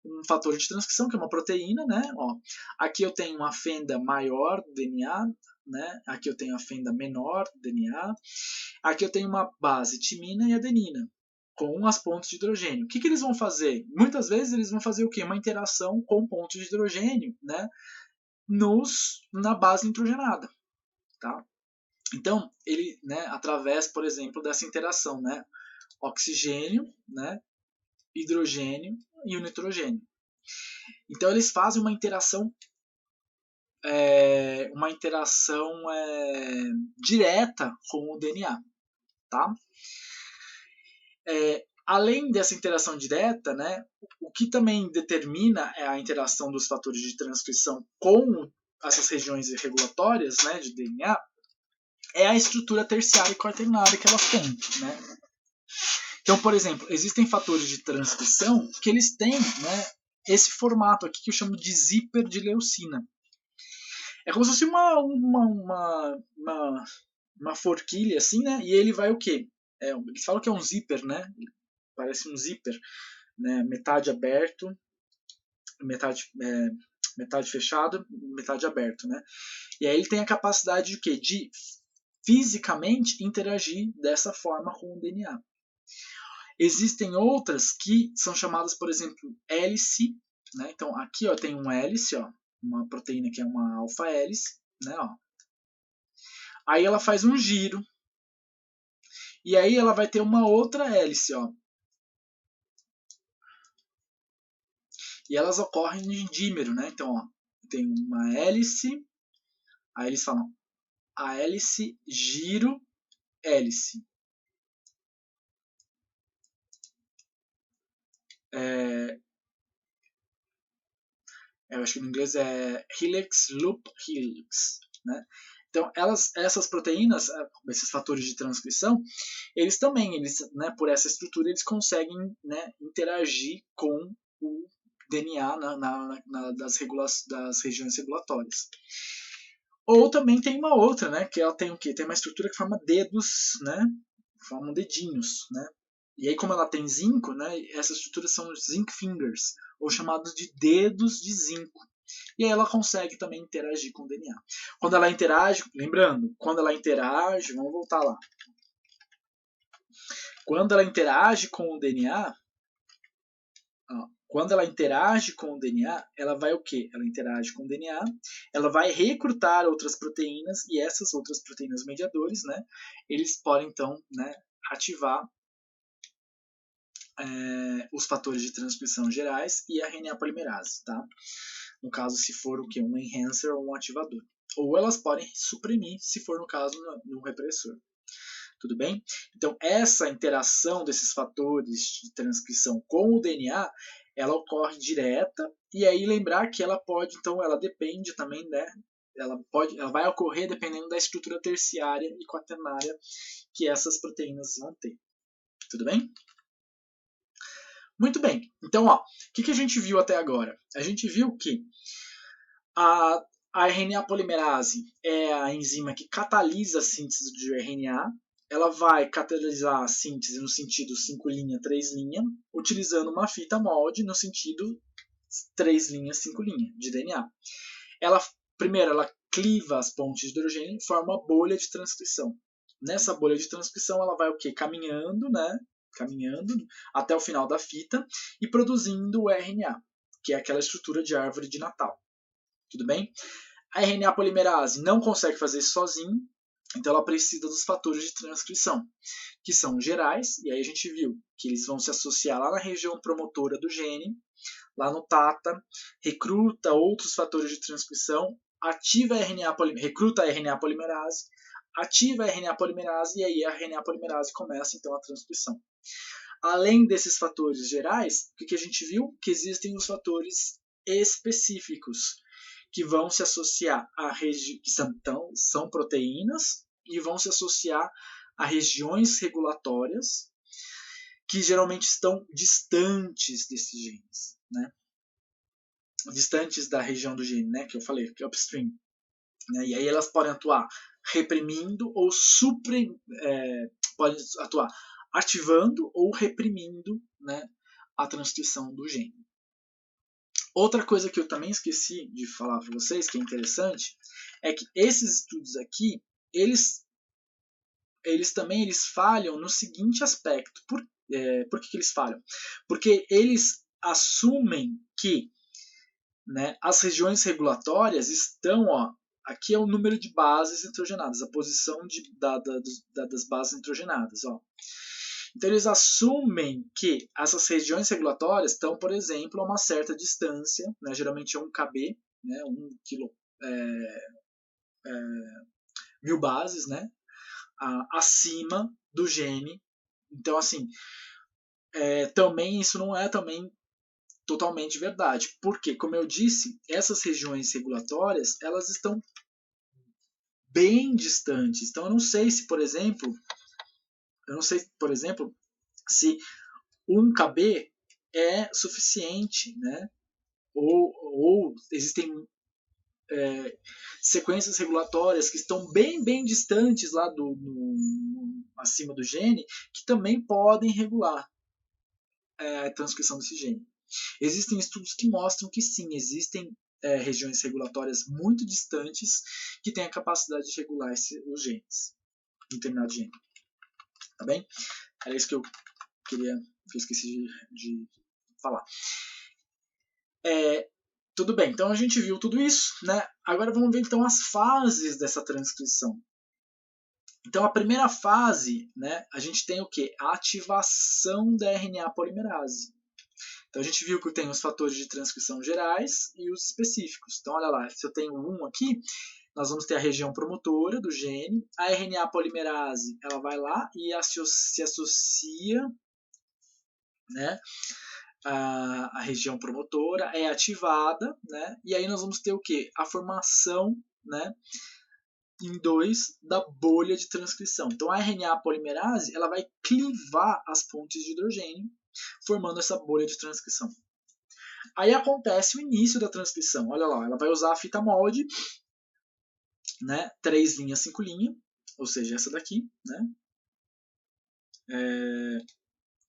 Speaker 1: um fator de transcrição, que é uma proteína, né? Ó, aqui eu tenho uma fenda maior do DNA, né? Aqui eu tenho a fenda menor do DNA. Aqui eu tenho uma base timina e adenina, com as pontes de hidrogênio. O que eles vão fazer? Muitas vezes eles vão fazer o quê? Uma interação com pontos de hidrogênio, né? Na base nitrogenada, tá? Então, ele, né, através, por exemplo, dessa interação, né, oxigênio, né, hidrogênio e o nitrogênio. Então, eles fazem uma interação direta com o DNA, tá? Além dessa interação direta, né, o que também determina a interação dos fatores de transcrição com essas regiões regulatórias, né, de DNA, é a estrutura terciária e quaternária que elas têm, né? Então, por exemplo, existem fatores de transcrição que eles têm, né, esse formato aqui que eu chamo de zíper de leucina. É como se fosse uma forquilha assim, né? E ele vai o quê? Eles falam que é um zíper, né? Parece um zíper, né? Metade aberto, metade fechado, metade aberto, né? E aí ele tem a capacidade de quê? De fisicamente interagir dessa forma com o DNA. Existem outras que são chamadas, por exemplo, hélice, né? Então aqui ó, tem um hélice, ó, uma proteína que é uma alfa-hélice, né? Ó. Aí ela faz um giro e aí ela vai ter uma outra hélice, ó. E elas ocorrem em dímero, né? Então, ó, tem uma hélice, aí eles falam a hélice, giro, hélice. Eu acho que no inglês é helix, loop, helix, né? Então, essas proteínas, esses fatores de transcrição, eles também, né, por essa estrutura, eles conseguem, né, interagir com o DNA das regiões regulatórias. Ou também tem uma outra, né, que ela tem o quê? Tem uma estrutura que forma dedos, né, formam dedinhos, né? E aí, como ela tem zinco, né, essas estruturas são os zinc fingers, ou chamados de dedos de zinco. E aí ela consegue também interagir com o DNA. Quando ela interage, lembrando, quando ela interage, vamos voltar lá. Quando ela interage com o DNA, ela vai o quê? Ela interage com o DNA, ela vai recrutar outras proteínas e essas outras proteínas mediadores, né, eles podem então, né, ativar os fatores de transcrição gerais e a RNA polimerase, tá? No caso, se for o que? Um enhancer ou um ativador. Ou elas podem suprimir, se for no caso, no repressor. Tudo bem? Então, essa interação desses fatores de transcrição com o DNA, ela ocorre direta, e aí lembrar que ela pode, então, ela depende também, né? Ela vai ocorrer dependendo da estrutura terciária e quaternária que essas proteínas vão ter. Tudo bem? Muito bem. Então, ó, o que a gente viu até agora? A gente viu que a RNA polimerase é a enzima que catalisa a síntese de RNA, ela vai catalisar a síntese no sentido 5' 3', utilizando uma fita molde no sentido 3', 5' de DNA. Primeiro, ela cliva as pontes de hidrogênio e forma uma bolha de transcrição. Nessa bolha de transcrição, ela vai o quê? Caminhando até o final da fita e produzindo o RNA, que é aquela estrutura de árvore de Natal. Tudo bem? A RNA polimerase não consegue fazer isso sozinho, então ela precisa dos fatores de transcrição, que são gerais, e aí a gente viu que eles vão se associar lá na região promotora do gene, lá no TATA, recruta outros fatores de transcrição, recruta a RNA polimerase, ativa a RNA polimerase, e aí a RNA polimerase começa então a transcrição. Além desses fatores gerais, o que a gente viu? Que existem os fatores específicos, que vão se associar a que são proteínas e vão se associar a regiões regulatórias que geralmente estão distantes desses genes, né? Distantes da região do gene, né? Que eu falei, que é upstream. Né? E aí elas podem atuar reprimindo ou podem atuar ativando ou reprimindo, né, a transcrição do gene. Outra coisa que eu também esqueci de falar para vocês, que é interessante, é que esses estudos aqui, eles falham no seguinte aspecto. Por que eles falham? Porque eles assumem que, né, as regiões regulatórias estão, aqui é o número de bases nitrogenadas, a posição das bases nitrogenadas. Então eles assumem que essas regiões regulatórias estão, por exemplo, a uma certa distância, né, geralmente 1 kb, né, 1 kilo, 1000 bases, né, acima do gene. Então, assim, também isso não é também totalmente verdade, porque, como eu disse, essas regiões regulatórias elas estão bem distantes. Então, eu não sei, por exemplo, se 1 kb é suficiente, né? Ou existem sequências regulatórias que estão bem distantes lá acima do gene, que também podem regular a transcrição desse gene. Existem estudos que mostram que sim, existem regiões regulatórias muito distantes que têm a capacidade de regular os genes, determinado gene. Tá bem? Era isso que eu esqueci de falar. Tudo bem, então a gente viu tudo isso, né? Agora vamos ver então as fases dessa transcrição. Então a primeira fase, né, a gente tem o quê? A ativação da RNA polimerase. Então a gente viu que tem os fatores de transcrição gerais e os específicos. Então olha lá, se eu tenho um aqui, nós vamos ter a região promotora do gene, a RNA polimerase, ela vai lá e se associa, né, a região promotora, é ativada, né, e aí nós vamos ter o quê? A formação, né, em 2 da bolha de transcrição. Então a RNA polimerase ela vai clivar as pontes de hidrogênio, formando essa bolha de transcrição. Aí acontece o início da transcrição. Olha lá, ela vai usar a fita molde, né, 3', 5', ou seja, essa daqui, né,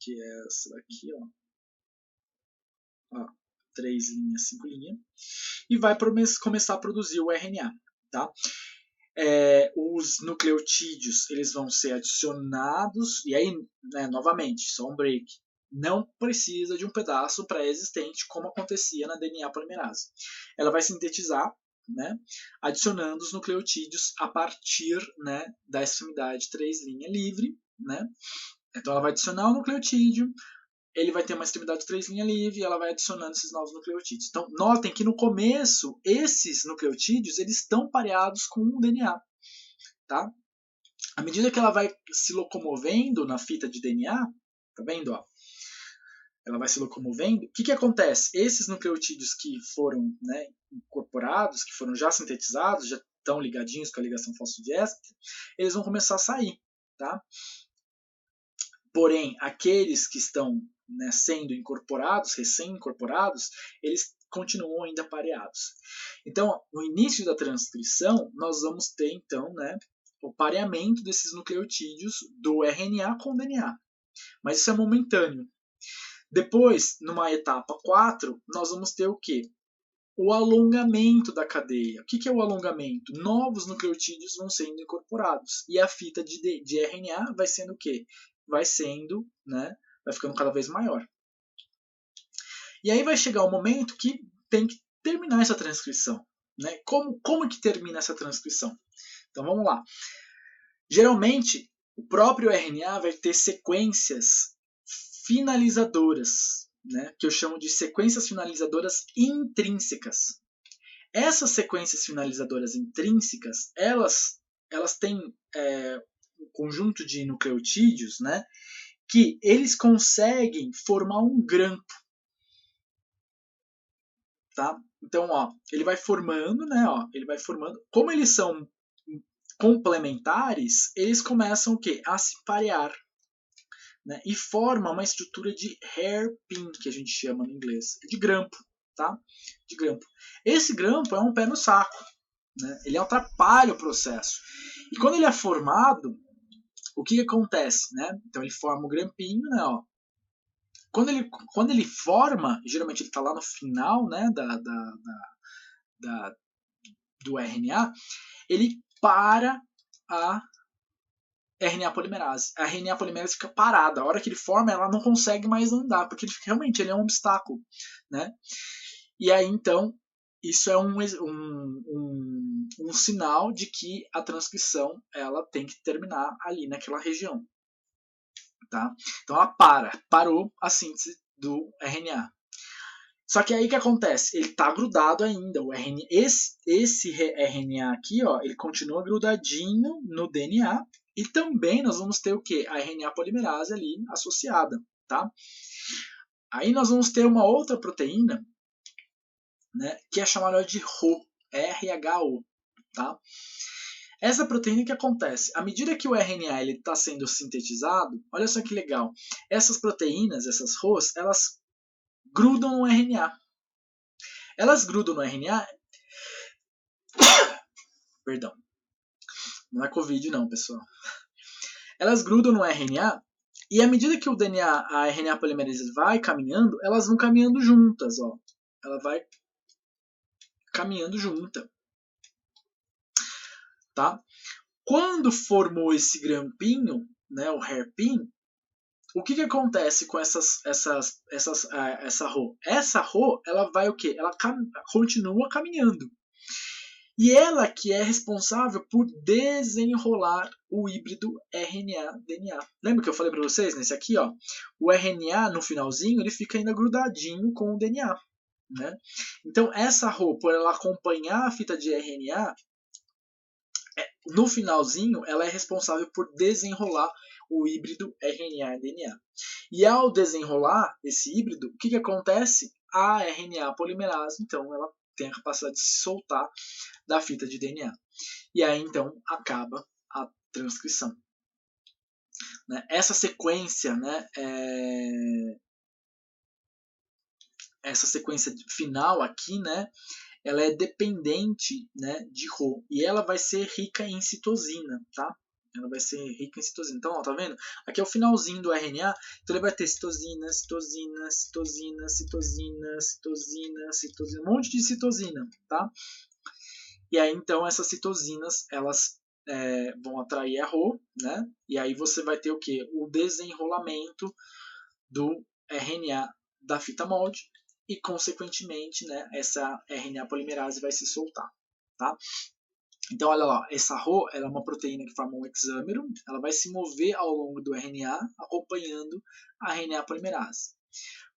Speaker 1: que é essa daqui, 3', 5', e vai começar a produzir o RNA, tá? Os nucleotídeos eles vão ser adicionados, e aí, né, novamente, só um break. Não precisa de um pedaço pré-existente, como acontecia na DNA polimerase. Ela vai sintetizar, né, adicionando os nucleotídeos a partir, né, da extremidade 3' livre. Né? Então ela vai adicionar o nucleotídeo, ele vai ter uma extremidade 3' livre e ela vai adicionando esses novos nucleotídeos. Então, notem que no começo, esses nucleotídeos eles estão pareados com o DNA. Tá? À medida que ela vai se locomovendo na fita de DNA, tá vendo? Ela vai se locomovendo. O que acontece? Esses nucleotídeos que foram, né, incorporados, que foram já sintetizados, já estão ligadinhos com a ligação fosfodiéster, eles vão começar a sair. Tá? Porém, aqueles que estão, né, sendo incorporados, recém-incorporados, eles continuam ainda pareados. Então, no início da transcrição, nós vamos ter, então, né, o pareamento desses nucleotídeos do RNA com o DNA. Mas isso é momentâneo. Depois, numa etapa 4, nós vamos ter o quê? O alongamento da cadeia. O que é o alongamento? Novos nucleotídeos vão sendo incorporados. E a fita de RNA vai sendo o quê? Vai sendo, né? Vai ficando cada vez maior. E aí vai chegar o momento que tem que terminar essa transcrição. Né? Como que termina essa transcrição? Então vamos lá. Geralmente, o próprio RNA vai ter sequências finalizadoras, né? Que eu chamo de sequências finalizadoras intrínsecas. Essas sequências finalizadoras intrínsecas, elas têm um conjunto de nucleotídeos, né? Que eles conseguem formar um grampo. Tá? Então, ó, ele vai formando, né? Ó, ele vai formando. Como eles são complementares, eles começam o quê? A se parear. Né? E forma uma estrutura de hairpin, que a gente chama no inglês, de grampo. Tá? De grampo. Esse grampo é um pé no saco. Né? Ele atrapalha o processo. E quando ele é formado, o que acontece? Né? Então ele forma o grampinho, né? Ó. Quando ele forma, geralmente ele está lá no final, né, do RNA, ele para a RNA polimerase. A RNA polimerase fica parada. A hora que ele forma, ela não consegue mais andar, porque realmente ele é um obstáculo. Né? E aí, então, isso é um sinal de que a transcrição ela tem que terminar ali naquela região. Tá? Então ela parou a síntese do RNA. Só que aí o que acontece? Ele está grudado ainda. Esse RNA aqui, ó, ele continua grudadinho no DNA. E também nós vamos ter o quê? A RNA polimerase ali associada. Tá? Aí nós vamos ter uma outra proteína, né, que é chamada de RHO. RHO. Tá? Essa proteína que acontece? À medida que o RNA está sendo sintetizado, olha só que legal. Essas proteínas, essas RHOs, elas grudam no RNA. Elas grudam no RNA. Perdão. Não é Covid não, pessoal. Elas grudam no RNA e à medida que o DNA, a RNA polimerase vai caminhando, elas vão caminhando juntas. Ó. Ela vai caminhando junta. Tá? Quando formou esse grampinho, né, o hairpin, o que acontece com essa RHO? Essa RHO, ela vai o quê? Ela continua caminhando. E ela que é responsável por desenrolar o híbrido RNA-DNA. Lembra que eu falei para vocês nesse aqui? Ó, o RNA, no finalzinho, ele fica ainda grudadinho com o DNA. Né? Então, essa RHO, por ela acompanhar a fita de RNA, no finalzinho, ela é responsável por desenrolar o híbrido RNA-DNA. E ao desenrolar esse híbrido, o que acontece? A RNA polimerase, então, ela tem a capacidade de se soltar da fita de DNA. E aí, então, acaba a transcrição. Né? Essa sequência, né, essa sequência final aqui, né, ela é dependente, né, de RHO. E ela vai ser rica em citosina, tá? Ela vai ser rica em citosina. Então, ó, tá vendo? Aqui é o finalzinho do RNA. Então, ele vai ter citosina, citosina, citosina, citosina, citosina, citosina. Um monte de citosina, tá? E aí, então, essas citosinas, elas vão atrair a RHO, né? E aí você vai ter o quê? O desenrolamento do RNA da fita molde e, consequentemente, né, essa RNA polimerase vai se soltar. Tá? Então, olha lá, essa RHO ela é uma proteína que forma um hexâmero, ela vai se mover ao longo do RNA, acompanhando a RNA polimerase.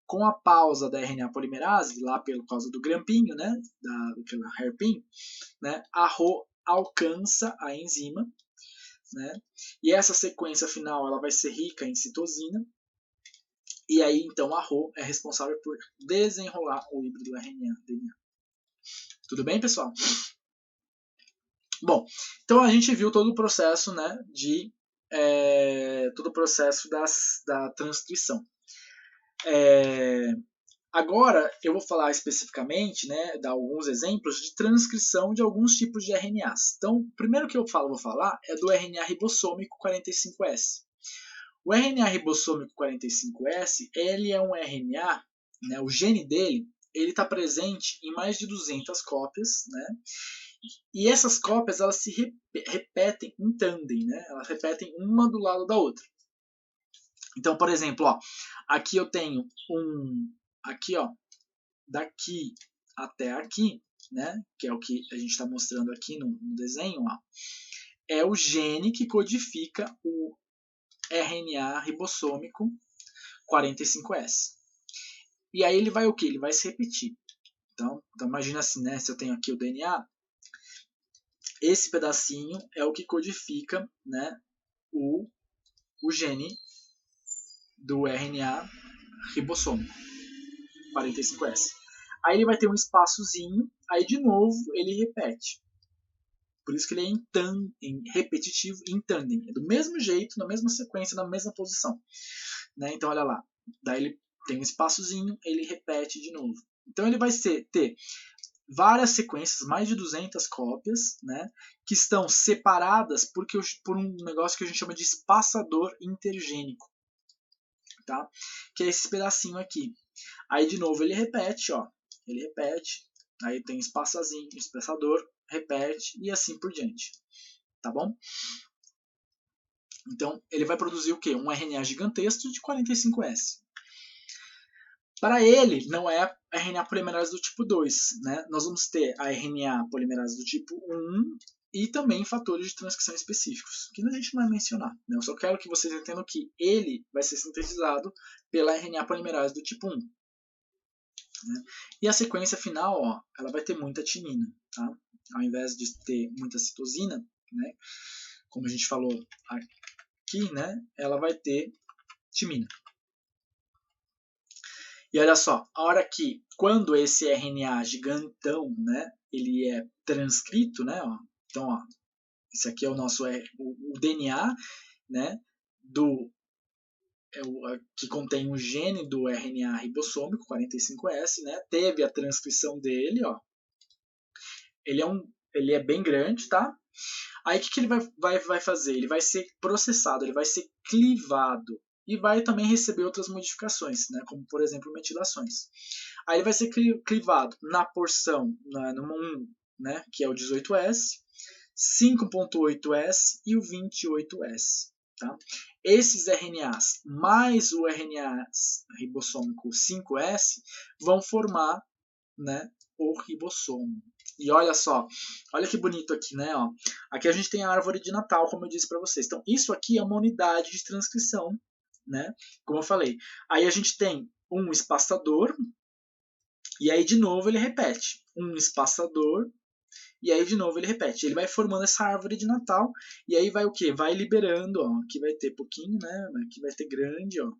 Speaker 1: Com a pausa da RNA polimerase, lá por causa do grampinho, né, daquele hairpin, né, a RHO alcança a enzima, né, e essa sequência final ela vai ser rica em citosina, e aí, então, a RHO é responsável por desenrolar o híbrido RNA-DNA. Tudo bem, pessoal? Bom, então a gente viu todo o processo, né, todo o processo da transcrição. Agora, eu vou falar especificamente, né, dar alguns exemplos de transcrição de alguns tipos de RNAs. Então, o primeiro que eu vou falar é do RNA ribossômico 45S. O RNA ribossômico 45S, ele é um RNA, né, o gene dele, ele está presente em mais de 200 cópias, né, e essas cópias elas se repetem em tandem, né, elas repetem uma do lado da outra. Então, por exemplo, ó, aqui eu tenho aqui, ó, daqui até aqui, né, que é o que a gente está mostrando aqui no desenho, ó, é o gene que codifica o RNA ribossômico 45S. E aí ele vai o quê? Ele vai se repetir. Então imagina assim, né, se eu tenho aqui o DNA, esse pedacinho é o que codifica, né, o gene do RNA ribossômico 45S. Aí ele vai ter um espaçozinho, aí de novo ele repete. Por isso que ele é repetitivo em tandem. É do mesmo jeito, na mesma sequência, na mesma posição. Né? Então, olha lá. Daí ele tem um espaçozinho, ele repete de novo. Então, ele vai ter várias sequências, mais de 200 cópias, né? Que estão separadas por um negócio que a gente chama de espaçador intergênico. Tá? Que é esse pedacinho aqui. Aí, de novo, ele repete, ó. Ele repete. Aí tem espaçador, repete e assim por diante. Tá bom? Então, ele vai produzir o quê? Um RNA gigantesco de 45S. Para ele, não é RNA polimerase do tipo 2. Né? Nós vamos ter a RNA polimerase do tipo 1 e também fatores de transcrição específicos, que a gente não vai mencionar. Né? Eu só quero que vocês entendam que ele vai ser sintetizado pela RNA polimerase do tipo 1. Né? E a sequência final, ó, ela vai ter muita timina. Tá? Ao invés de ter muita citosina, né, como a gente falou aqui, né, ela vai ter timina. E olha só, a hora que, quando esse RNA gigantão, né, ele é transcrito, né, ó, então, ó, esse aqui é o nosso o DNA, né, que contém o gene do RNA ribossômico 45S, né, teve a transcrição dele, ó, ele é bem grande, tá? Aí o que ele vai fazer? Ele vai ser processado, ele vai ser clivado e vai também receber outras modificações, né, como por exemplo metilações. Aí ele vai ser clivado na porção, no 1, né, que é o 18S, 5.8S e o 28S. Tá? Esses RNAs mais o RNA ribossômico 5S vão formar, né, o ribossomo. E olha só, olha que bonito aqui, né? Ó. Aqui a gente tem a árvore de Natal, como eu disse para vocês. Então, isso aqui é uma unidade de transcrição, né? Como eu falei. Aí a gente tem um espaçador, e aí de novo ele repete. Um espaçador, e aí de novo ele repete. Ele vai formando essa árvore de Natal, e aí vai o quê? Vai liberando, ó. Aqui vai ter pouquinho, né? Aqui vai ter grande, ó.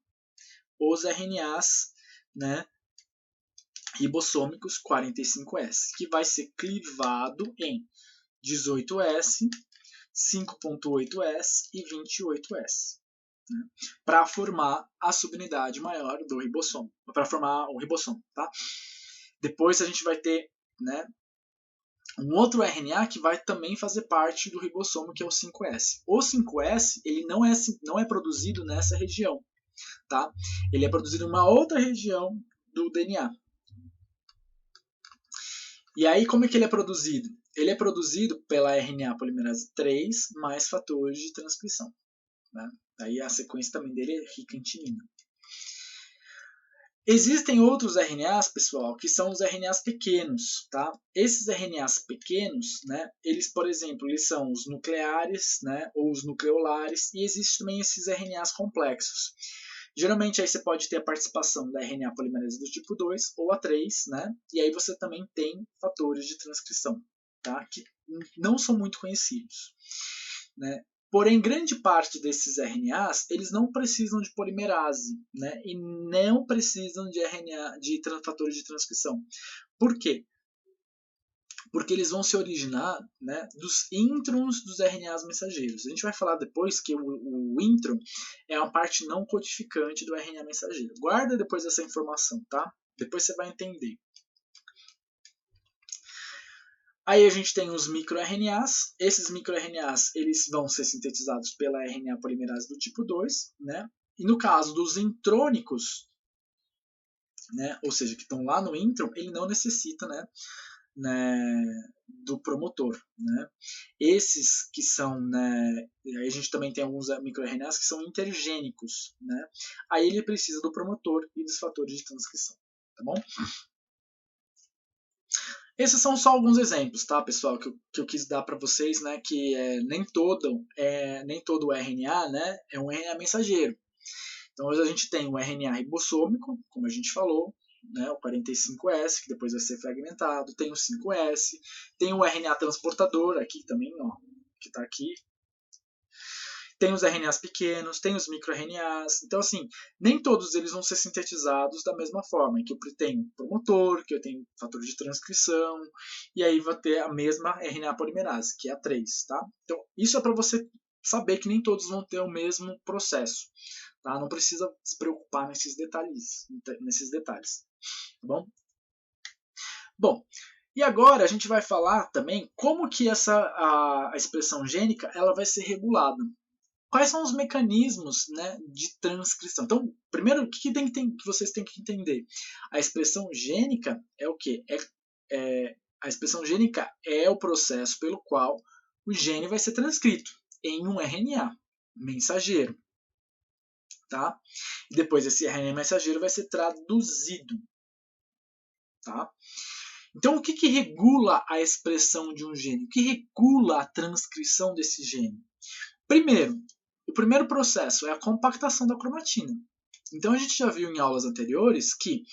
Speaker 1: Os RNAs, né? Ribossômicos 45S, que vai ser clivado em 18S, 5.8S e 28S, né, para formar a subunidade maior do ribossomo, para formar o ribossomo. Tá? Depois a gente vai ter, né, um outro RNA que vai também fazer parte do ribossomo, que é o 5S. O 5S ele não é produzido nessa região. Tá? Ele é produzido em uma outra região do DNA. E aí, como é que ele é produzido? Ele é produzido pela RNA polimerase 3 mais fatores de transcrição. Né? Aí a sequência também dele é rica em timina. Existem outros RNAs, pessoal, que são os RNAs pequenos. Tá? Esses RNAs pequenos, né, eles, por exemplo, eles são os nucleares, né, ou os nucleolares, e existem também esses RNAs complexos. Geralmente aí você pode ter a participação da RNA polimerase do tipo 2 ou a 3, né? E aí você também tem fatores de transcrição, tá? Que não são muito conhecidos, né? Porém, grande parte desses RNAs, eles não precisam de polimerase, né? E não precisam de fatores de transcrição. Por quê? Porque eles vão se originar, né, dos introns dos RNAs mensageiros. A gente vai falar depois que o intron é uma parte não codificante do RNA mensageiro. Guarda depois essa informação, tá? Depois você vai entender. Aí a gente tem os microRNAs. Esses microRNAs eles vão ser sintetizados pela RNA polimerase do tipo 2, né? E no caso dos intrônicos, né, ou seja, que estão lá no intron, ele não necessita, do promotor, né? Esses que são, né, aí a gente também tem alguns microRNAs que são intergênicos, né? Aí ele precisa do promotor e dos fatores de transcrição, tá bom? Esses são só alguns exemplos, tá, pessoal, que eu quis dar para vocês, né, que nem todo RNA, né, é um RNA mensageiro. Então, hoje a gente tem o RNA ribossômico, como a gente falou, né, o 45S, que depois vai ser fragmentado, tem o 5S, tem o RNA transportador, aqui também, ó, que está aqui, tem os RNAs pequenos, tem os microRNAs. Então, assim, nem todos eles vão ser sintetizados da mesma forma, em que eu tenho promotor, que eu tenho fator de transcrição, e aí vai ter a mesma RNA polimerase, que é a 3, tá? Então, isso é para você saber que nem todos vão ter o mesmo processo, tá? Não precisa se preocupar nesses detalhes, tá bom? Bom, e agora a gente vai falar também como que a expressão gênica ela vai ser regulada. Quais são os mecanismos, né, de transcrição? Então, primeiro, o que vocês têm que entender? A expressão gênica é o quê? A expressão gênica é o processo pelo qual o gene vai ser transcrito em um RNA mensageiro. Tá? E depois esse RNA mensageiro vai ser traduzido. Tá? Então, o que regula a expressão de um gene? O que regula a transcrição desse gene? Primeiro, o primeiro processo é a compactação da cromatina. Então a gente já viu em aulas anteriores que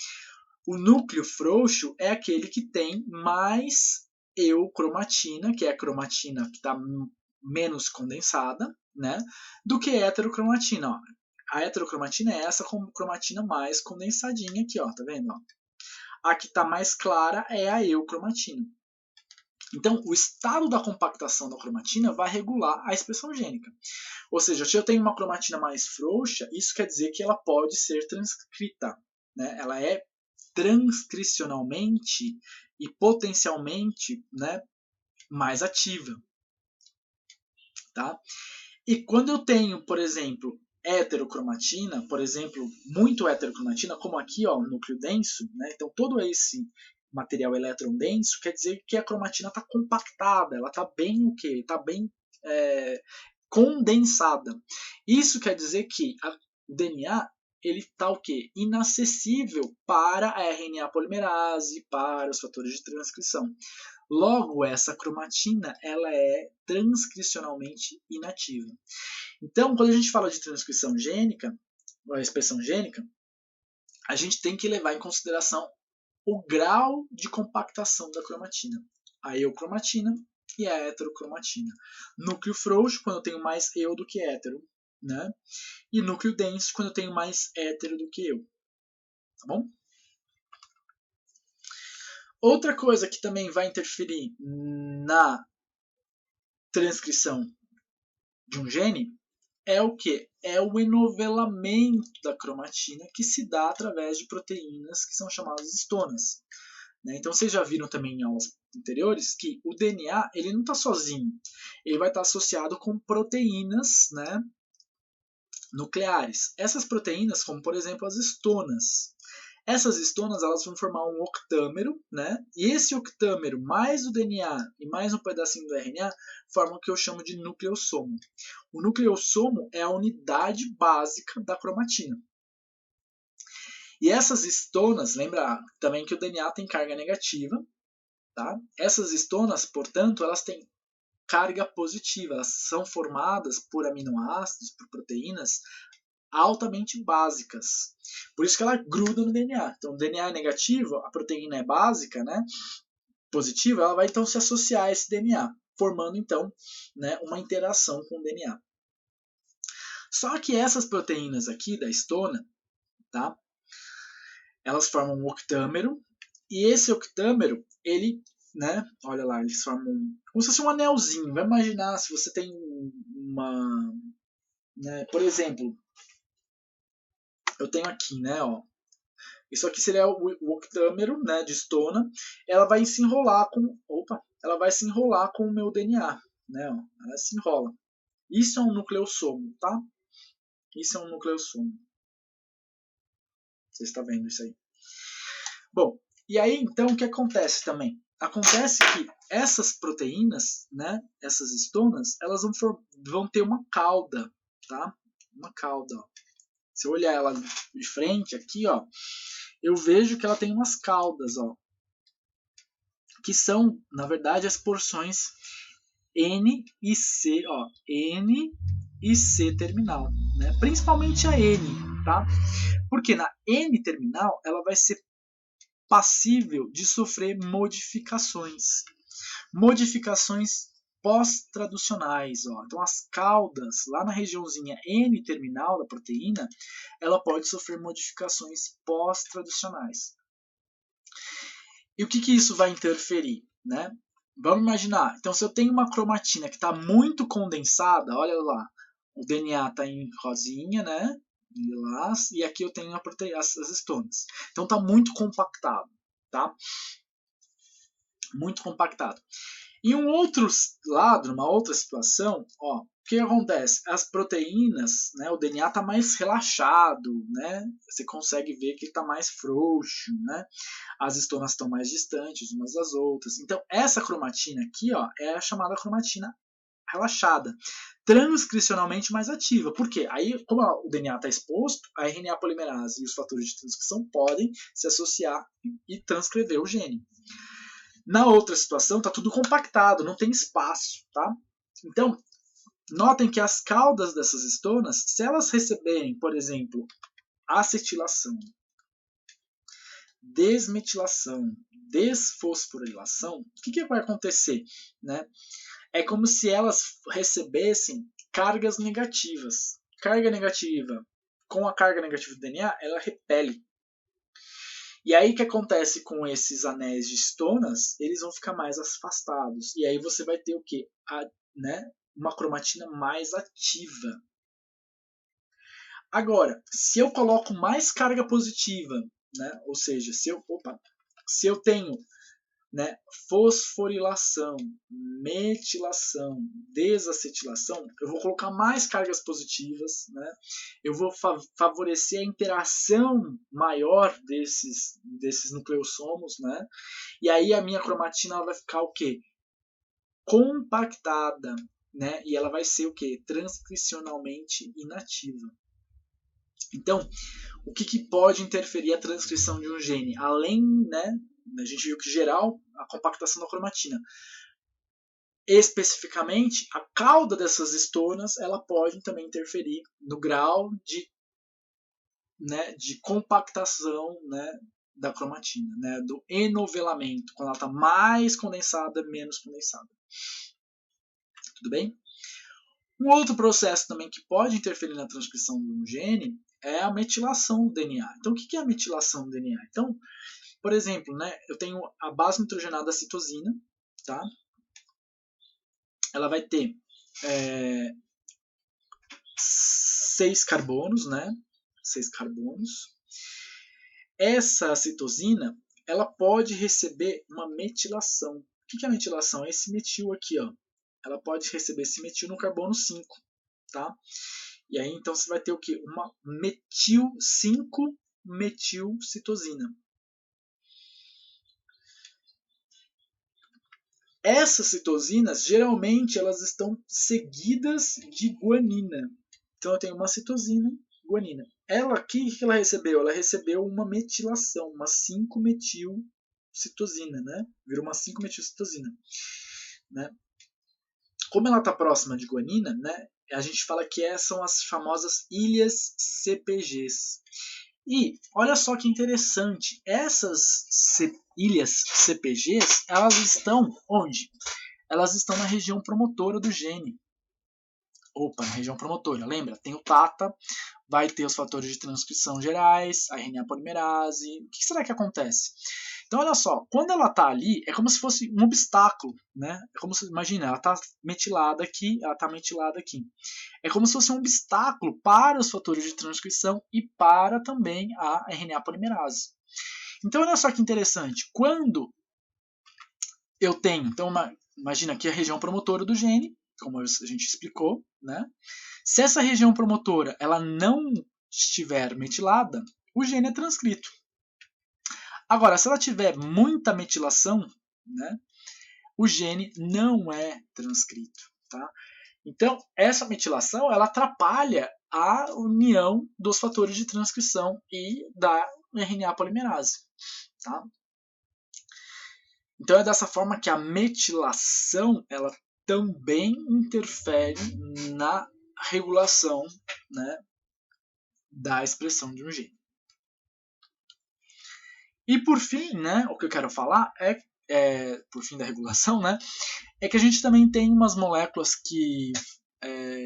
Speaker 1: o núcleo frouxo é aquele que tem mais eucromatina, que é a cromatina que está menos condensada, né, do que a heterocromatina. Ó. A heterocromatina é essa cromatina mais condensadinha aqui, ó, tá vendo? Ó? A que está mais clara é a eucromatina. Então, o estado da compactação da cromatina vai regular a expressão gênica. Ou seja, se eu tenho uma cromatina mais frouxa, isso quer dizer que ela pode ser transcrita. Né? Ela é transcricionalmente e potencialmente, né, mais ativa. Tá? E quando eu tenho, por exemplo, heterocromatina, por exemplo, muito heterocromatina, como aqui, ó, núcleo denso, né? Então todo esse material elétron denso quer dizer que a cromatina está compactada, ela está bem o quê? Está bem condensada. Isso quer dizer que o DNA ele está o quê? Inacessível para a RNA polimerase, para os fatores de transcrição. Logo, essa cromatina ela é transcricionalmente inativa. Então, quando a gente fala de transcrição gênica, a expressão gênica, a gente tem que levar em consideração o grau de compactação da cromatina. A eucromatina e a heterocromatina. Núcleo frouxo, quando eu tenho mais eu do que hétero. Né? E núcleo denso, quando eu tenho mais hétero do que eu. Tá bom? Outra coisa que também vai interferir na transcrição de um gene é o que? É o enovelamento da cromatina que se dá através de proteínas que são chamadas estonas. Né? Então vocês já viram também em aulas anteriores que o DNA ele não está sozinho, ele vai estar associado com proteínas, né, nucleares. Essas proteínas, como por exemplo as estonas. Essas estonas elas vão formar um octâmero, né? E esse octâmero mais o DNA e mais um pedacinho do RNA formam o que eu chamo de nucleossomo. O nucleossomo é a unidade básica da cromatina. E essas estonas, lembra também que o DNA tem carga negativa, tá? Essas estonas, portanto, elas têm carga positiva, elas são formadas por aminoácidos, por proteínas altamente básicas. Por isso que ela gruda no DNA. Então, o DNA é negativo, a proteína é básica, né, positiva, ela vai então se associar a esse DNA, formando então, né, uma interação com o DNA. Só que essas proteínas aqui da estona, tá, elas formam um octâmero, e esse octâmero, ele, né, olha lá, eles formam como se fosse um anelzinho. Vai imaginar se você tem uma, né, por exemplo, eu tenho aqui, né, ó, Isso aqui seria o octâmero, né, de histona. Ela vai se enrolar com, o meu DNA, né? Ó, ela se enrola. Isso é um nucleossomo, tá? Isso é um nucleossomo. Você está vendo isso aí? Bom, e aí então o que acontece também? Acontece que essas proteínas, né, essas histonas, elas vão ter uma cauda, tá? Uma cauda. Ó. Se eu olhar ela de frente aqui, ó, eu vejo que ela tem umas caudas, ó, que são, na verdade, as porções N e C, ó, N e C terminal, né? Principalmente a N, tá? Porque na N terminal ela vai ser passível de sofrer modificações. Modificações pós-traducionais. Ó. Então, as caudas, lá na regiãozinha N terminal da proteína, ela pode sofrer modificações pós-traducionais. E o que isso vai interferir? Né? Vamos imaginar. Então, se eu tenho uma cromatina que está muito condensada, olha lá, o DNA está em rosinha, né? Lilás, e aqui eu tenho as histonas. Então está muito compactado, tá? Muito compactado. Em um outro lado, numa outra situação, ó, o que acontece? As proteínas, né, o DNA está mais relaxado, né? Você consegue ver que ele está mais frouxo, né? As histonas estão mais distantes umas das outras. Então, essa cromatina aqui, ó, é a chamada cromatina relaxada, transcricionalmente mais ativa. Por quê? Aí, como o DNA está exposto, a RNA polimerase e os fatores de transcrição podem se associar e transcrever o gene. Na outra situação, está tudo compactado, não tem espaço, tá? Então, notem que as caudas dessas histonas, se elas receberem, por exemplo, acetilação, desmetilação, desfosforilação, o que vai acontecer? Né? É como se elas recebessem cargas negativas. Carga negativa com a carga negativa do DNA, ela repele. E aí o que acontece com esses anéis de histonas? Eles vão ficar mais afastados. E aí você vai ter o quê? Né? Uma cromatina mais ativa. Agora, se eu coloco mais carga positiva, né? Ou seja, se eu tenho, né, fosforilação, metilação, desacetilação, eu vou colocar mais cargas positivas, né? Eu vou favorecer a interação maior desses nucleossomos, né? E aí a minha cromatina vai ficar o quê? Compactada, né? E ela vai ser o quê? Transcricionalmente inativa. Então, o que pode interferir a transcrição de um gene? Além, né, a gente viu que geral, a compactação da cromatina. Especificamente, a cauda dessas histonas, ela pode também interferir no grau de compactação, né, da cromatina, né, do enovelamento, quando ela está mais condensada, menos condensada. Tudo bem? Um outro processo também que pode interferir na transcrição de um gene é a metilação do DNA. Então, o que é a metilação do DNA? Então, por exemplo, né, eu tenho a base nitrogenada citosina, tá? Ela vai ter 6 carbonos, né? 6 carbonos. Essa citosina, ela pode receber uma metilação. O que é a metilação? É esse metil aqui, ó. Ela pode receber esse metil no carbono 5, tá? E aí, então, você vai ter o quê? Uma metil 5-metilcitosina. Essas citosinas, geralmente, elas estão seguidas de guanina. Então, eu tenho uma citosina, guanina. Ela aqui, o que ela recebeu? Ela recebeu uma metilação, uma 5-metilcitosina, né? Virou uma 5-metilcitosina, né? Como ela está próxima de guanina, né? A gente fala que são as famosas ilhas CPGs. E olha só que interessante, essas ilhas CPGs, elas estão onde? Elas estão na região promotora do gene. Opa, na região promotora, lembra? Tem o TATA, vai ter os fatores de transcrição gerais, a RNA polimerase. O que será que acontece? Então, olha só, quando ela está ali, é como se fosse um obstáculo, né? É como se, imagina, ela está metilada aqui, ela está metilada aqui. É como se fosse um obstáculo para os fatores de transcrição e para também a RNA polimerase. Então, olha só que interessante. Quando eu tenho, então, imagina aqui a região promotora do gene, como a gente explicou, né? Se essa região promotora ela não estiver metilada, o gene é transcrito. Agora, se ela tiver muita metilação, né, o gene não é transcrito. Tá? Então, essa metilação ela atrapalha a união dos fatores de transcrição e da RNA polimerase. Tá? Então, é dessa forma que a metilação ela também interfere na regulação, né, da expressão de um gene. E por fim, né, o que eu quero falar por fim da regulação, né, é que a gente também tem umas moléculas que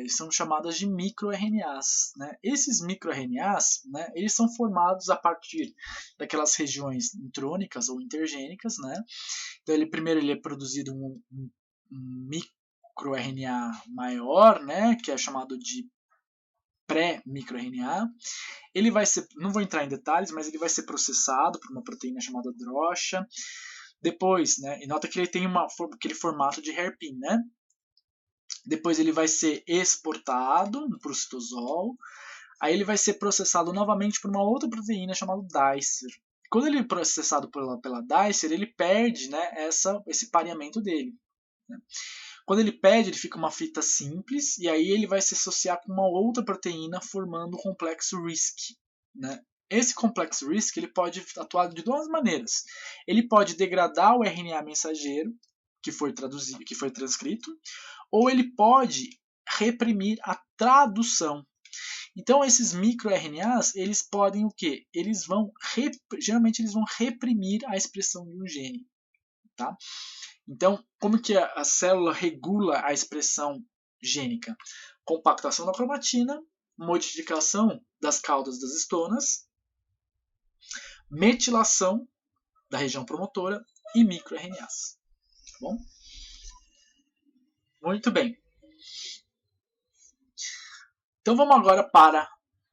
Speaker 1: são chamadas de microRNAs. Né? Esses microRNAs, né, eles são formados a partir daquelas regiões intrônicas ou intergênicas. Né? Então, primeiro ele é produzido um microRNA maior, né, que é chamado de pré-microRNA. Ele vai ser, não vou entrar em detalhes, mas ele vai ser processado por uma proteína chamada drocha. Depois, né, e nota que ele tem aquele formato de hairpin, né? Depois ele vai ser exportado para o citosol. Aí ele vai ser processado novamente por uma outra proteína chamada dicer. Quando ele é processado pela dicer, ele perde, né, esse pareamento dele. Né? Quando ele perde, ele fica uma fita simples, e aí ele vai se associar com uma outra proteína formando o complexo RISC. Né? Esse complexo RISC ele pode atuar de duas maneiras. Ele pode degradar o RNA mensageiro, que foi transcrito, ou ele pode reprimir a tradução. Então, esses microRNAs, eles podem o quê? Geralmente eles vão reprimir a expressão de um gene. Tá? Então, como que a célula regula a expressão gênica? Compactação da cromatina, modificação das caudas das estonas, metilação da região promotora e microRNAs. Tá bom? Muito bem. Então vamos agora para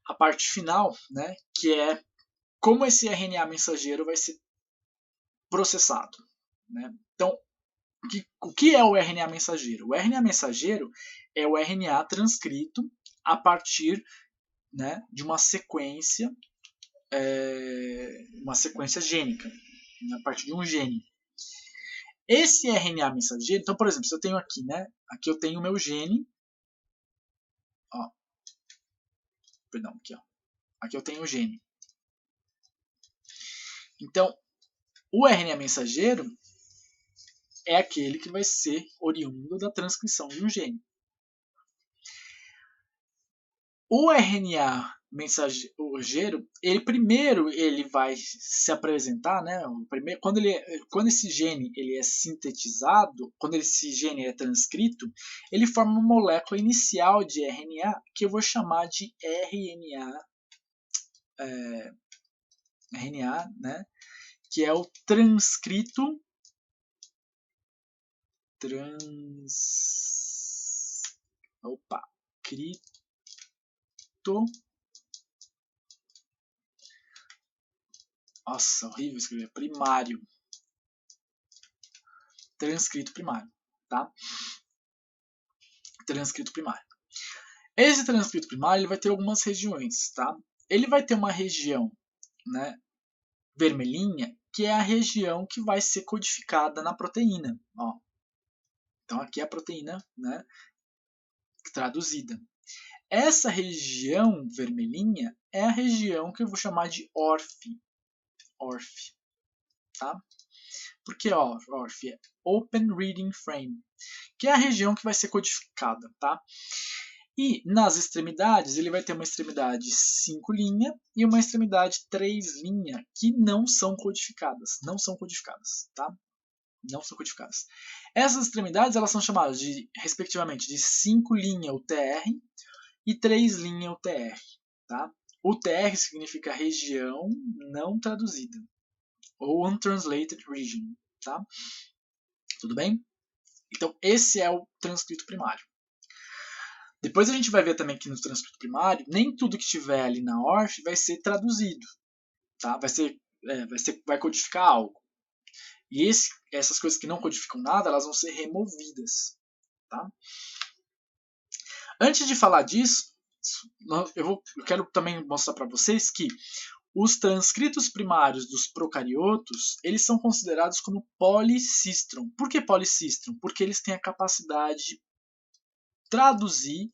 Speaker 1: a parte final, né, que é como esse RNA mensageiro vai ser processado. Né? Então, o que é o RNA mensageiro? O RNA mensageiro é o RNA transcrito a partir, né, de uma sequência gênica, a partir de um gene. Esse RNA mensageiro, então, por exemplo, se eu tenho aqui, né, aqui eu tenho o meu gene, ó, perdão, aqui, ó, aqui eu tenho o gene. Então, o RNA mensageiro é aquele que vai ser oriundo da transcrição de um gene. O RNA mensageiro, ele vai se apresentar, né? Quando esse gene ele é sintetizado, quando esse gene é transcrito, ele forma uma molécula inicial de RNA que eu vou chamar de RNA, né? Que é o transcrito Nossa, horrível escrever. Primário. Transcrito primário. Tá? Transcrito primário. Esse transcrito primário ele vai ter algumas regiões. Tá? Ele vai ter uma região, né, vermelhinha, que é a região que vai ser codificada na proteína. Ó. Então aqui é a proteína, né, traduzida. Essa região vermelhinha é a região que eu vou chamar de ORF. Tá? Por que ORF? É Open Reading Frame, que é a região que vai ser codificada. Tá? E nas extremidades, ele vai ter uma extremidade 5' e uma extremidade 3' que não são codificadas. Tá? Não são codificadas. Essas extremidades elas são chamadas respectivamente, de 5' UTR e 3' UTR. Tá? UTR significa região não traduzida. ou untranslated region, tá? Tudo bem? Então, esse é o transcrito primário. Depois a gente vai ver também que no transcrito primário, nem tudo que estiver ali na ORF vai ser traduzido, tá? Vai codificar algo. E essas coisas que não codificam nada, elas vão ser removidas, tá? Antes de falar disso, eu quero também mostrar para vocês que os transcritos primários dos procariotos, eles são considerados como policistron. Por que policistron? Porque eles têm a capacidade de traduzir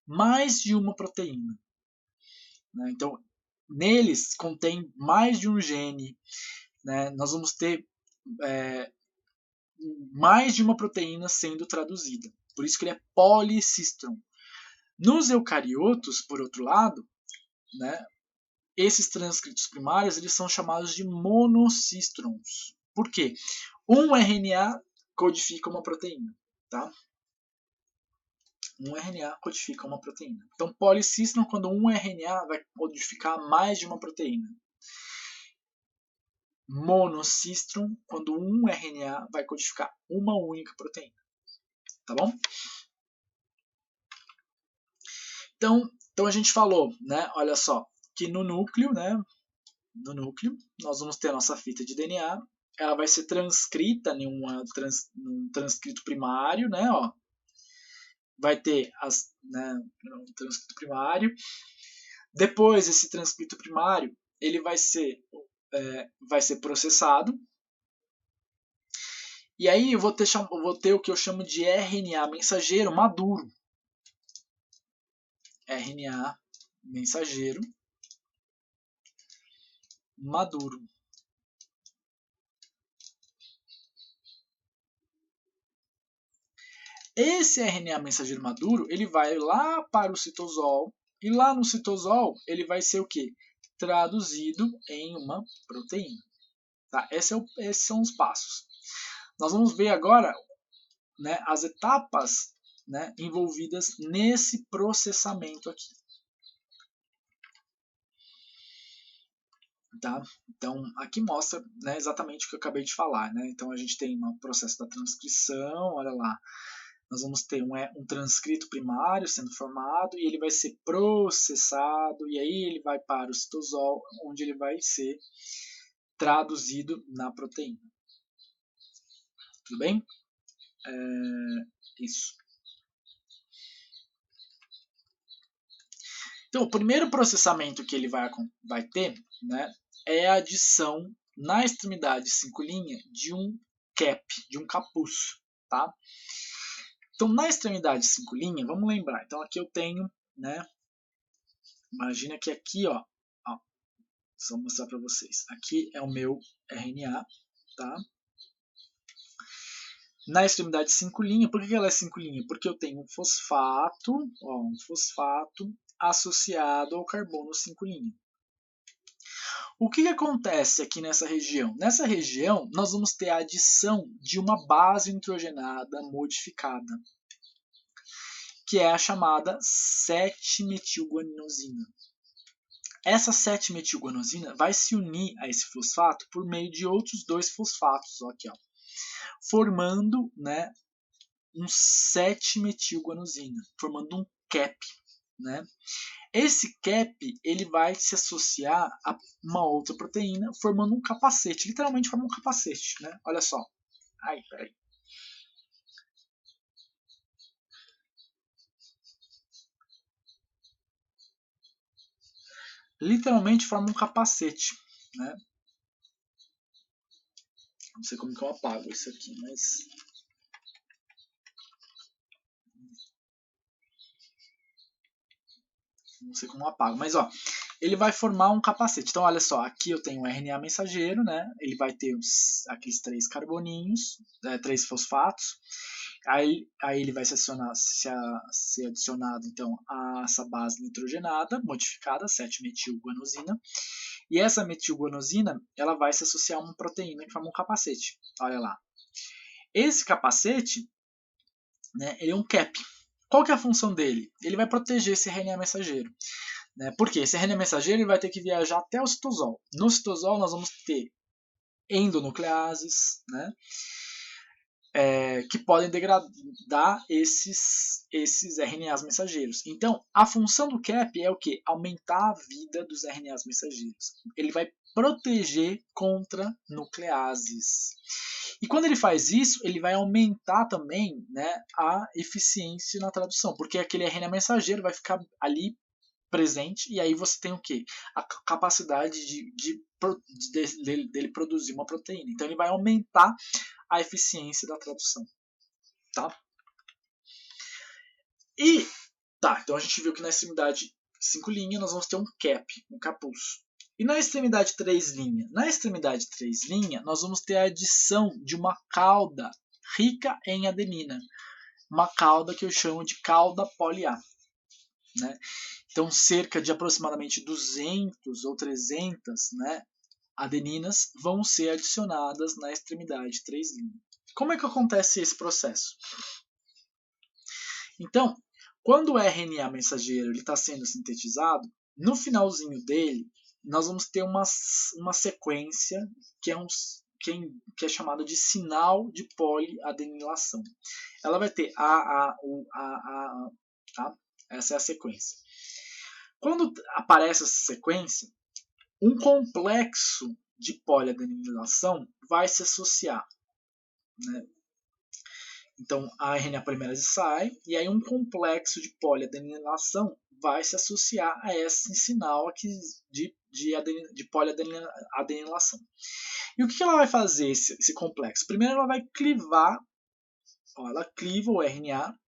Speaker 1: mais de uma proteína. Né? Então, neles contém mais de um gene. Né? Nós vamos ter mais de uma proteína sendo traduzida. Por isso que ele é policistron. Nos eucariotos, por outro lado, né, esses transcritos primários eles são chamados de monocistrons. Por quê? Um RNA codifica uma proteína. Tá? Um RNA codifica uma proteína. Então, policistron, quando um RNA vai codificar mais de uma proteína. Monocistron, quando um RNA vai codificar uma única proteína. Tá bom? Então a gente falou, né? Olha só, que no núcleo, né? No núcleo, nós vamos ter a nossa fita de DNA. Ela vai ser transcrita num transcrito primário, né? Ó, vai ter um transcrito primário. Depois, esse transcrito primário ele vai ser processado. E aí eu vou ter o que eu chamo de RNA mensageiro maduro. RNA mensageiro maduro. Esse RNA mensageiro maduro, ele vai lá para o citosol, e lá no citosol ele vai ser o quê? Traduzido em uma proteína. Tá? Esses são os passos. Nós vamos ver agora, né, as etapas, né, envolvidas nesse processamento aqui. Tá? Então, aqui mostra, né, exatamente o que eu acabei de falar. Né? Então, a gente tem um processo da transcrição, olha lá. Nós vamos ter um transcrito primário sendo formado e ele vai ser processado e aí ele vai para o citosol, onde ele vai ser traduzido na proteína. Tudo bem? Isso. Então, o primeiro processamento que ele vai ter, né, é a adição na extremidade 5' de um cap, de um capuz. Tá? Então, na extremidade 5', vamos lembrar. Então, aqui eu tenho, né? Imagina que aqui, ó, só mostrar para vocês. Aqui é o meu RNA, tá? Na extremidade 5', por que ela é 5'? Porque eu tenho um fosfato associado ao carbono 5'. O que acontece aqui nessa região? Nessa região, nós vamos ter a adição de uma base nitrogenada modificada, que é a chamada 7-metilguanosina. Essa 7-metilguanosina vai se unir a esse fosfato por meio de outros dois fosfatos, aqui, ó, formando, né, um 7-metilguanosina, formando um cap. Né? Esse cap ele vai se associar a uma outra proteína, formando um capacete. Literalmente forma um capacete. Né? Olha só. Ai, peraí. Literalmente forma um capacete. Né? Não sei como que eu apago isso aqui, mas... Não sei como eu apago, mas ó, ele vai formar um capacete. Então, olha só, aqui eu tenho um RNA mensageiro, né? Ele vai ter aqueles 3 carboninhos, 3 fosfatos. Aí ele vai ser adicionado então a essa base nitrogenada modificada, 7-metilguanosina. E essa metilguanosina ela vai se associar a uma proteína que forma um capacete. Olha lá. Esse capacete, né, ele é um cap. Qual que é a função dele? Ele vai proteger esse RNA mensageiro. Né? Por quê? Esse RNA mensageiro ele vai ter que viajar até o citosol. No citosol nós vamos ter endonucleases, né? Que podem degradar esses RNAs mensageiros. Então, a função do CAP é o quê? Aumentar a vida dos RNAs mensageiros. Ele vai proteger contra nucleases. E quando ele faz isso, ele vai aumentar também, né, a eficiência na tradução, porque aquele RNA mensageiro vai ficar ali presente, e aí você tem o quê? A capacidade dele produzir uma proteína. Então ele vai aumentar a eficiência da tradução. Tá? E, então a gente viu que na extremidade 5' nós vamos ter um cap, um capuz. E na extremidade 3'? Na extremidade 3', nós vamos ter a adição de uma cauda rica em adenina. Uma cauda que eu chamo de cauda poli-A. Né? Então, cerca de aproximadamente 200 ou 300, né, adeninas vão ser adicionadas na extremidade 3'. Como é que acontece esse processo? Então, quando o RNA mensageiro está sendo sintetizado, no finalzinho dele, nós vamos ter uma sequência que é chamada de sinal de poliadenilação. Ela vai ter A, U, A, tá? Essa é a sequência. Quando aparece essa sequência, um complexo de poliadenilação vai se associar. Né? Então, a RNA polimerase sai, e aí um complexo de poliadenilação vai se associar a esse sinal aqui de poliadenilação. E o que ela vai fazer, esse complexo? Primeiro, ela vai clivar, ela cliva o RNA,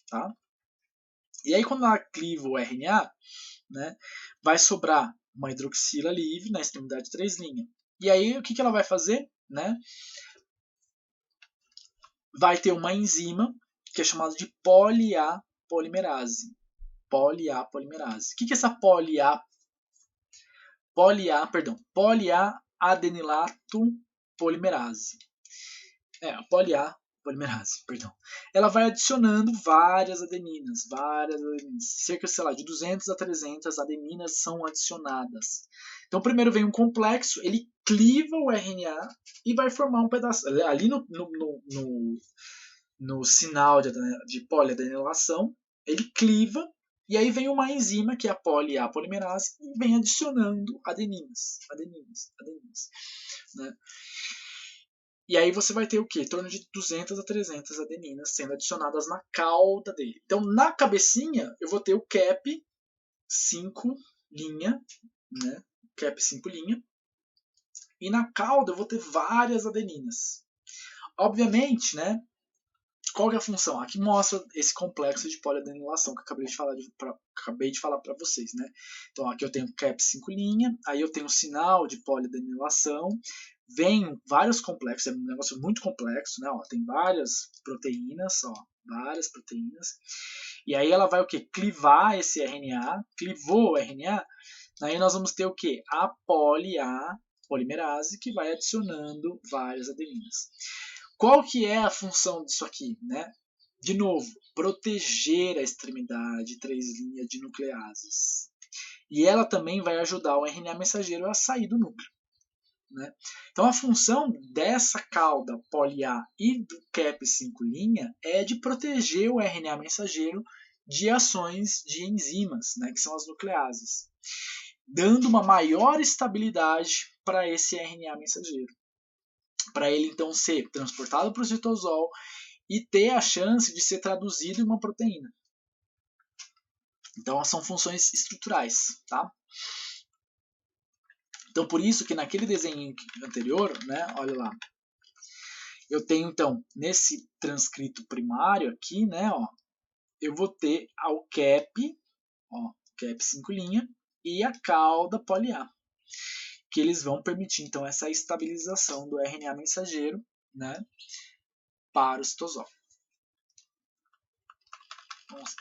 Speaker 1: tá? E aí, quando ela cliva o RNA, né, vai sobrar uma hidroxila livre na extremidade 3'. E aí, o que ela vai fazer? Né? Vai ter uma enzima que é chamada de poli-A polimerase. Poli-A polimerase. O que é essa poli-A adenilato polimerase? Poli-A polimerase, perdão. Ela vai adicionando várias adeninas. Cerca, de 200 a 300 adeninas são adicionadas. Então, primeiro vem um complexo, ele cliva o RNA e vai formar um pedaço. Ali no sinal de poliadenilação, ele cliva, e aí vem uma enzima, que é a poli-A polimerase, e vem adicionando adeninas. Né? E aí você vai ter o quê? Em torno de 200 a 300 adeninas sendo adicionadas na cauda dele. Então, na cabecinha, eu vou ter o cap 5', né? Cap 5'. E na cauda eu vou ter várias adeninas. Obviamente, né? Qual que é a função? Aqui mostra esse complexo de poliadenilação que eu acabei de falar para vocês, né? Então aqui eu tenho cap 5', aí eu tenho um sinal de poliadenilação, vem vários complexos, é um negócio muito complexo, né? Ó, tem várias proteínas, e aí ela vai o quê? Clivar esse RNA, clivou o RNA, aí nós vamos ter o quê? A poli-A polimerase, que vai adicionando várias adeninas. Qual que é a função disso aqui? Né? De novo, proteger a extremidade 3' de nucleases. E ela também vai ajudar o RNA mensageiro a sair do núcleo. Né? Então, a função dessa cauda poli-A e do cap 5' é de proteger o RNA mensageiro de ações de enzimas, né, que são as nucleases, dando uma maior estabilidade para esse RNA mensageiro, para ele então ser transportado para o citosol e ter a chance de ser traduzido em uma proteína. Então, são funções estruturais, tá? Então, por isso que naquele desenho anterior, né, olha lá, eu tenho, então, nesse transcrito primário aqui, né, ó, eu vou ter o cap 5' e a cauda poli-A, que eles vão permitir, então, essa estabilização do RNA mensageiro, né, para o citosol. Nossa,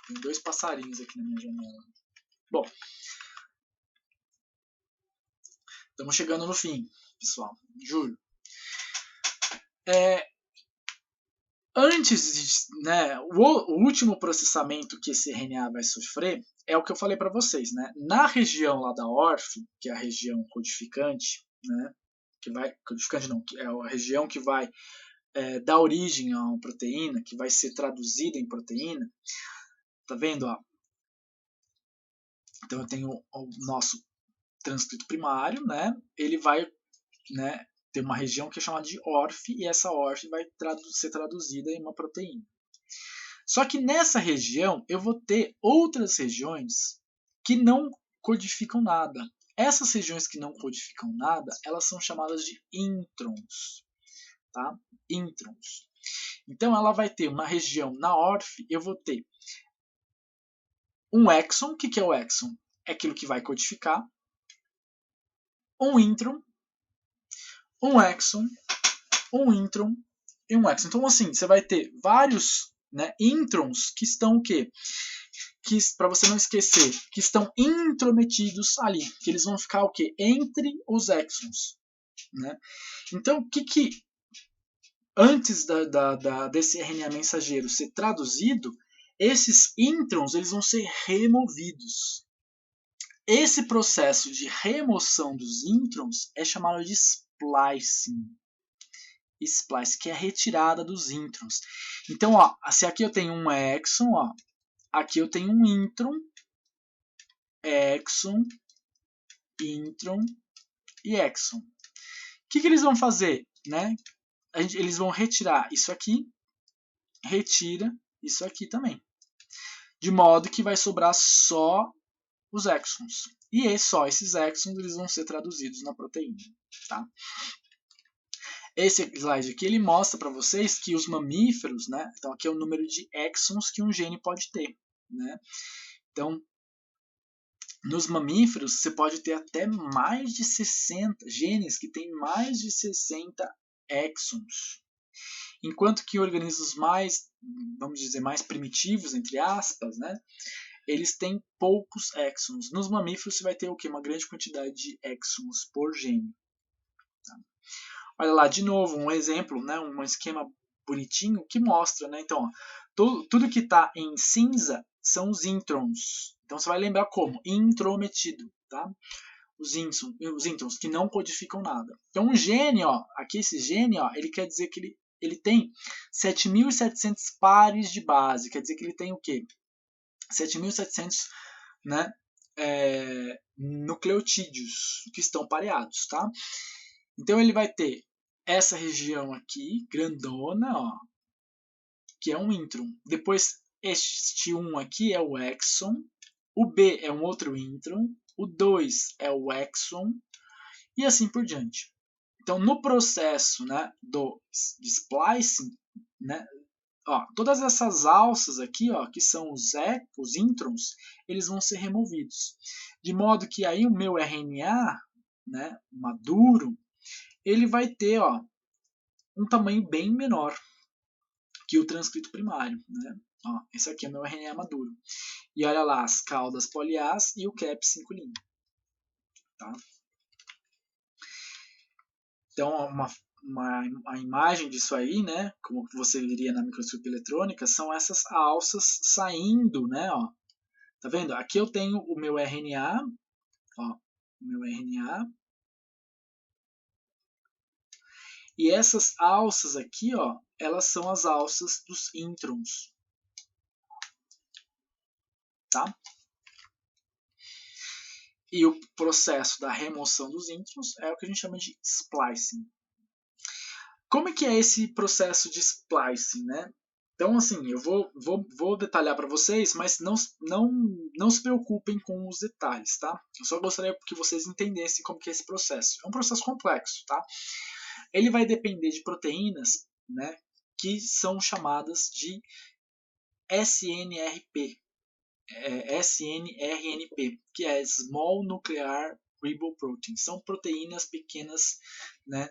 Speaker 1: tem 2 passarinhos aqui na minha janela. Bom, estamos chegando no fim, pessoal. Juro. Antes, né, o último processamento que esse RNA vai sofrer é o que eu falei para vocês, né? Na região lá da ORF, que é a região codificante, né, que vai, codificante não, que é a região que vai dar origem a uma proteína, que vai ser traduzida em proteína. Tá vendo? Ó? Então eu tenho o nosso transcrito primário, né? Ele vai, né, ter uma região que é chamada de ORF, e essa ORF vai ser traduzida em uma proteína. Só que nessa região eu vou ter outras regiões que não codificam nada. Essas regiões que não codificam nada, elas são chamadas de introns. Tá? Introns. Então ela vai ter uma região na ORF, eu vou ter um exon. O que é o exon? É aquilo que vai codificar. Um intron, um exon, um intron e um exon. Então assim, você vai ter vários, né, introns que estão o quê? Que, para você não esquecer, que estão intrometidos ali, que eles vão ficar o quê? Entre os exons. Né? Então, o que antes desse RNA mensageiro ser traduzido, esses introns eles vão ser removidos. Esse processo de remoção dos introns é chamado de splicing. Splice, que é a retirada dos introns. Então, ó, se aqui eu tenho um exon, ó, aqui eu tenho um intron, exon, intron e exon. O que eles vão fazer? Né? Eles vão retirar isso aqui, retira isso aqui também. De modo que vai sobrar só os exons. E só esses exons eles vão ser traduzidos na proteína. Tá? Esse slide aqui ele mostra para vocês que os mamíferos, né? Então aqui é o número de exons que um gene pode ter. Né? Então, nos mamíferos, você pode ter até mais de 60 genes que têm mais de 60 exons. Enquanto que organismos mais, vamos dizer, mais primitivos, entre aspas, né, eles têm poucos exons. Nos mamíferos, você vai ter o quê? Uma grande quantidade de exons por gene. Tá? Olha lá, de novo, um exemplo, né, um esquema bonitinho que mostra. Né, então, ó, tudo que está em cinza são os introns. Então você vai lembrar como? Intrometido, tá? Os introns que não codificam nada. Então um gene, ó, aqui esse gene, ó, ele quer dizer que ele tem 7.700 pares de base. Quer dizer que ele tem o quê? 7.700, né, nucleotídeos que estão pareados, tá? Então ele vai ter essa região aqui, grandona, ó, que é um intron. Depois este 1 aqui é o exon. O B é um outro intron, o 2 é o exon, e assim por diante. Então, no processo, né, de splicing, né, ó, todas essas alças aqui, ó, que são os introns, eles vão ser removidos. De modo que aí o meu RNA, né, maduro, ele vai ter, ó, um tamanho bem menor que o transcrito primário. Né? Ó, esse aqui é o meu RNA maduro. E olha lá, as caudas poliás e o cap 5'. Tá? Então, a imagem disso aí, né, como você veria na microscopia eletrônica, são essas alças saindo, né, ó. Tá vendo? Aqui eu tenho o meu RNA, ó, o meu RNA. E essas alças aqui, ó, elas são as alças dos introns. Tá? E o processo da remoção dos introns é o que a gente chama de splicing. Como é que é esse processo de splicing, né? Então, assim, eu vou detalhar para vocês, mas não se preocupem com os detalhes, tá? Eu só gostaria que vocês entendessem como que é esse processo. É um processo complexo, tá? Ele vai depender de proteínas, né, que são chamadas de SNRP, SNRNP, que é Small Nuclear Riboprotein. São proteínas pequenas, né,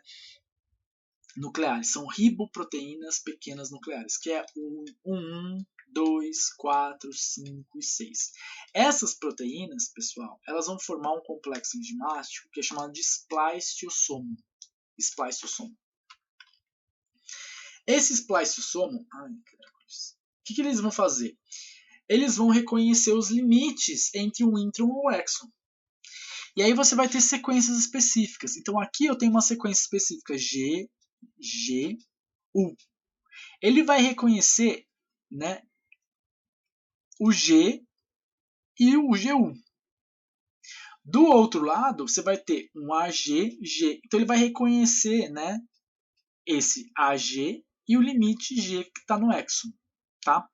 Speaker 1: nucleares. São riboproteínas pequenas nucleares, que é o 1, 2, 4, 5 e 6. Essas proteínas, pessoal, elas vão formar um complexo enzimático que é chamado de spliceossomo. Spliceossomo. Esse spliceossomo, o que eles vão fazer? Eles vão reconhecer os limites entre um intron e um exon. E aí você vai ter sequências específicas. Então aqui eu tenho uma sequência específica G, G, U. Ele vai reconhecer, né, o G e o GU. Do outro lado, você vai ter um AG, G. Então ele vai reconhecer, né, esse AG e o limite G que está no exon. Tá?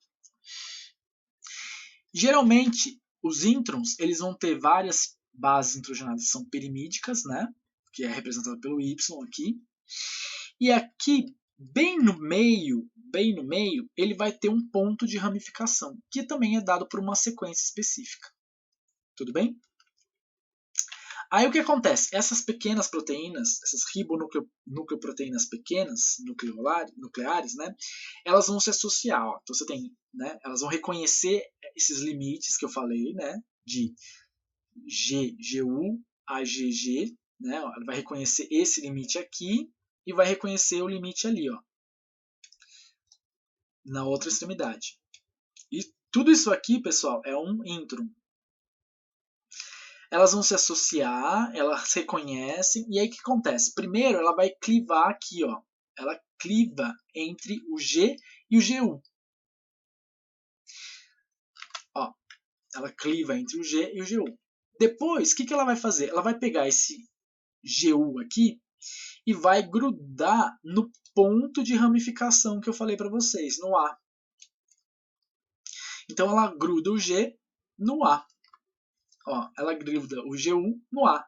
Speaker 1: Geralmente, os introns eles vão ter várias bases nitrogenadas que são pirimídicas, né, que é representado pelo Y aqui. E aqui, bem no meio, ele vai ter um ponto de ramificação, que também é dado por uma sequência específica. Tudo bem? Aí o que acontece? Essas pequenas proteínas, essas ribonucleoproteínas pequenas, nucleares, né, elas vão se associar. Ó. Então você tem, né, elas vão reconhecer esses limites que eu falei, né, de GGU, AGG, né, ela vai reconhecer esse limite aqui e vai reconhecer o limite ali, ó, na outra extremidade. E tudo isso aqui, pessoal, é um intron. Elas vão se associar, elas se reconhecem, e aí o que acontece? Primeiro, ela vai clivar aqui, ó. Ela cliva entre o G e o GU. Ó, ela cliva entre o G e o GU. Depois, o que ela vai fazer? Ela vai pegar esse GU aqui e vai grudar no ponto de ramificação que eu falei para vocês, no A. Então, ela gruda o G no A. Ó, ela gruda o GU no A,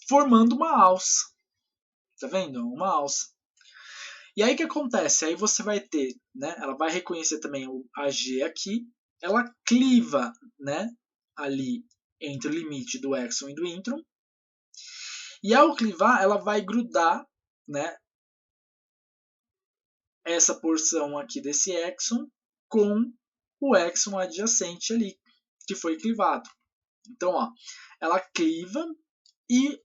Speaker 1: formando uma alça. Tá vendo? Uma alça. E aí o que acontece? Aí você vai ter, né? Ela vai reconhecer também o AG aqui. Ela cliva, né? Ali entre o limite do exon e do intron. E ao clivar, ela vai grudar, né? Essa porção aqui desse exon com o exon adjacente ali, que foi clivado. Então, ó, ela cliva e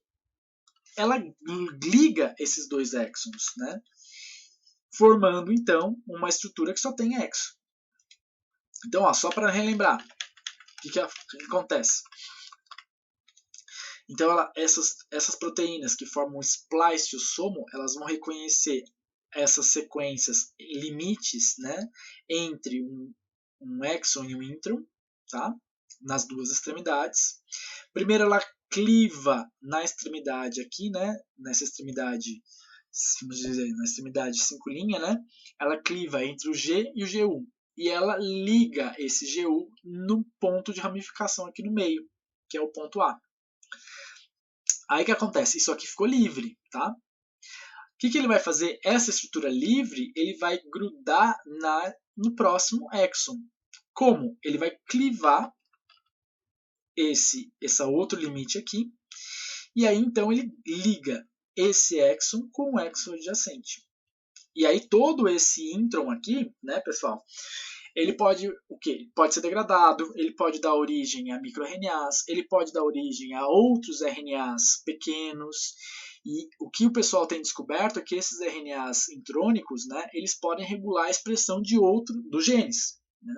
Speaker 1: ela liga esses dois exons, né? Formando, então, uma estrutura que só tem exon. Então, ó, só para relembrar, o que acontece? Então, essas proteínas que formam o spliceossomo, elas vão reconhecer essas sequências limites, né, entre um exon e um intron, tá? Nas duas extremidades. Primeiro, ela cliva na extremidade aqui, né? Nessa extremidade, vamos dizer, na extremidade 5', né? Ela cliva entre o G e o GU. E ela liga esse GU no ponto de ramificação aqui no meio, que é o ponto A. Aí o que acontece? Isso aqui ficou livre, tá? O que ele vai fazer? Essa estrutura livre, ele vai grudar no próximo exon. Como? Ele vai clivar esse outro limite aqui, e aí então ele liga esse exon com o exon adjacente. E aí todo esse intron aqui, né, pessoal, ele pode o quê? Pode ser degradado, ele pode dar origem a microRNAs, ele pode dar origem a outros RNAs pequenos. E o que o pessoal tem descoberto é que esses RNAs intrônicos, né, eles podem regular a expressão dos genes. Né?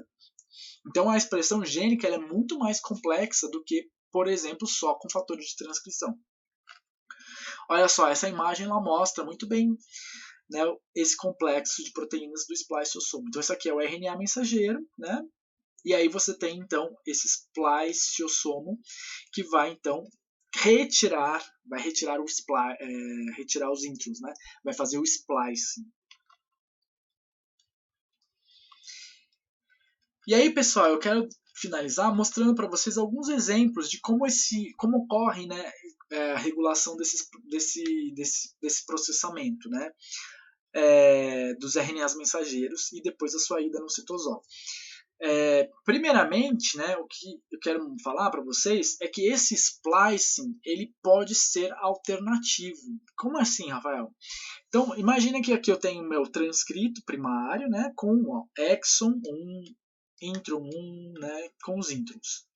Speaker 1: Então a expressão gênica ela é muito mais complexa do que, por exemplo, só com fatores de transcrição. Olha só, essa imagem ela mostra muito bem, né, esse complexo de proteínas do spliceossomo. Então esse aqui é o RNA mensageiro, né? E aí você tem então esse spliceossomo que vai então retirar os introns, né? Vai fazer o splicing. E aí, pessoal, eu quero finalizar mostrando para vocês alguns exemplos de como ocorre, né, a regulação desse processamento, né, dos RNAs mensageiros e depois a sua ida no citosol. Primeiramente, né, o que eu quero falar para vocês é que esse splicing ele pode ser alternativo. Como assim, Rafael? Então, imagina que aqui eu tenho o meu transcrito primário, né, com exon 1, intron 1, né, com os introns.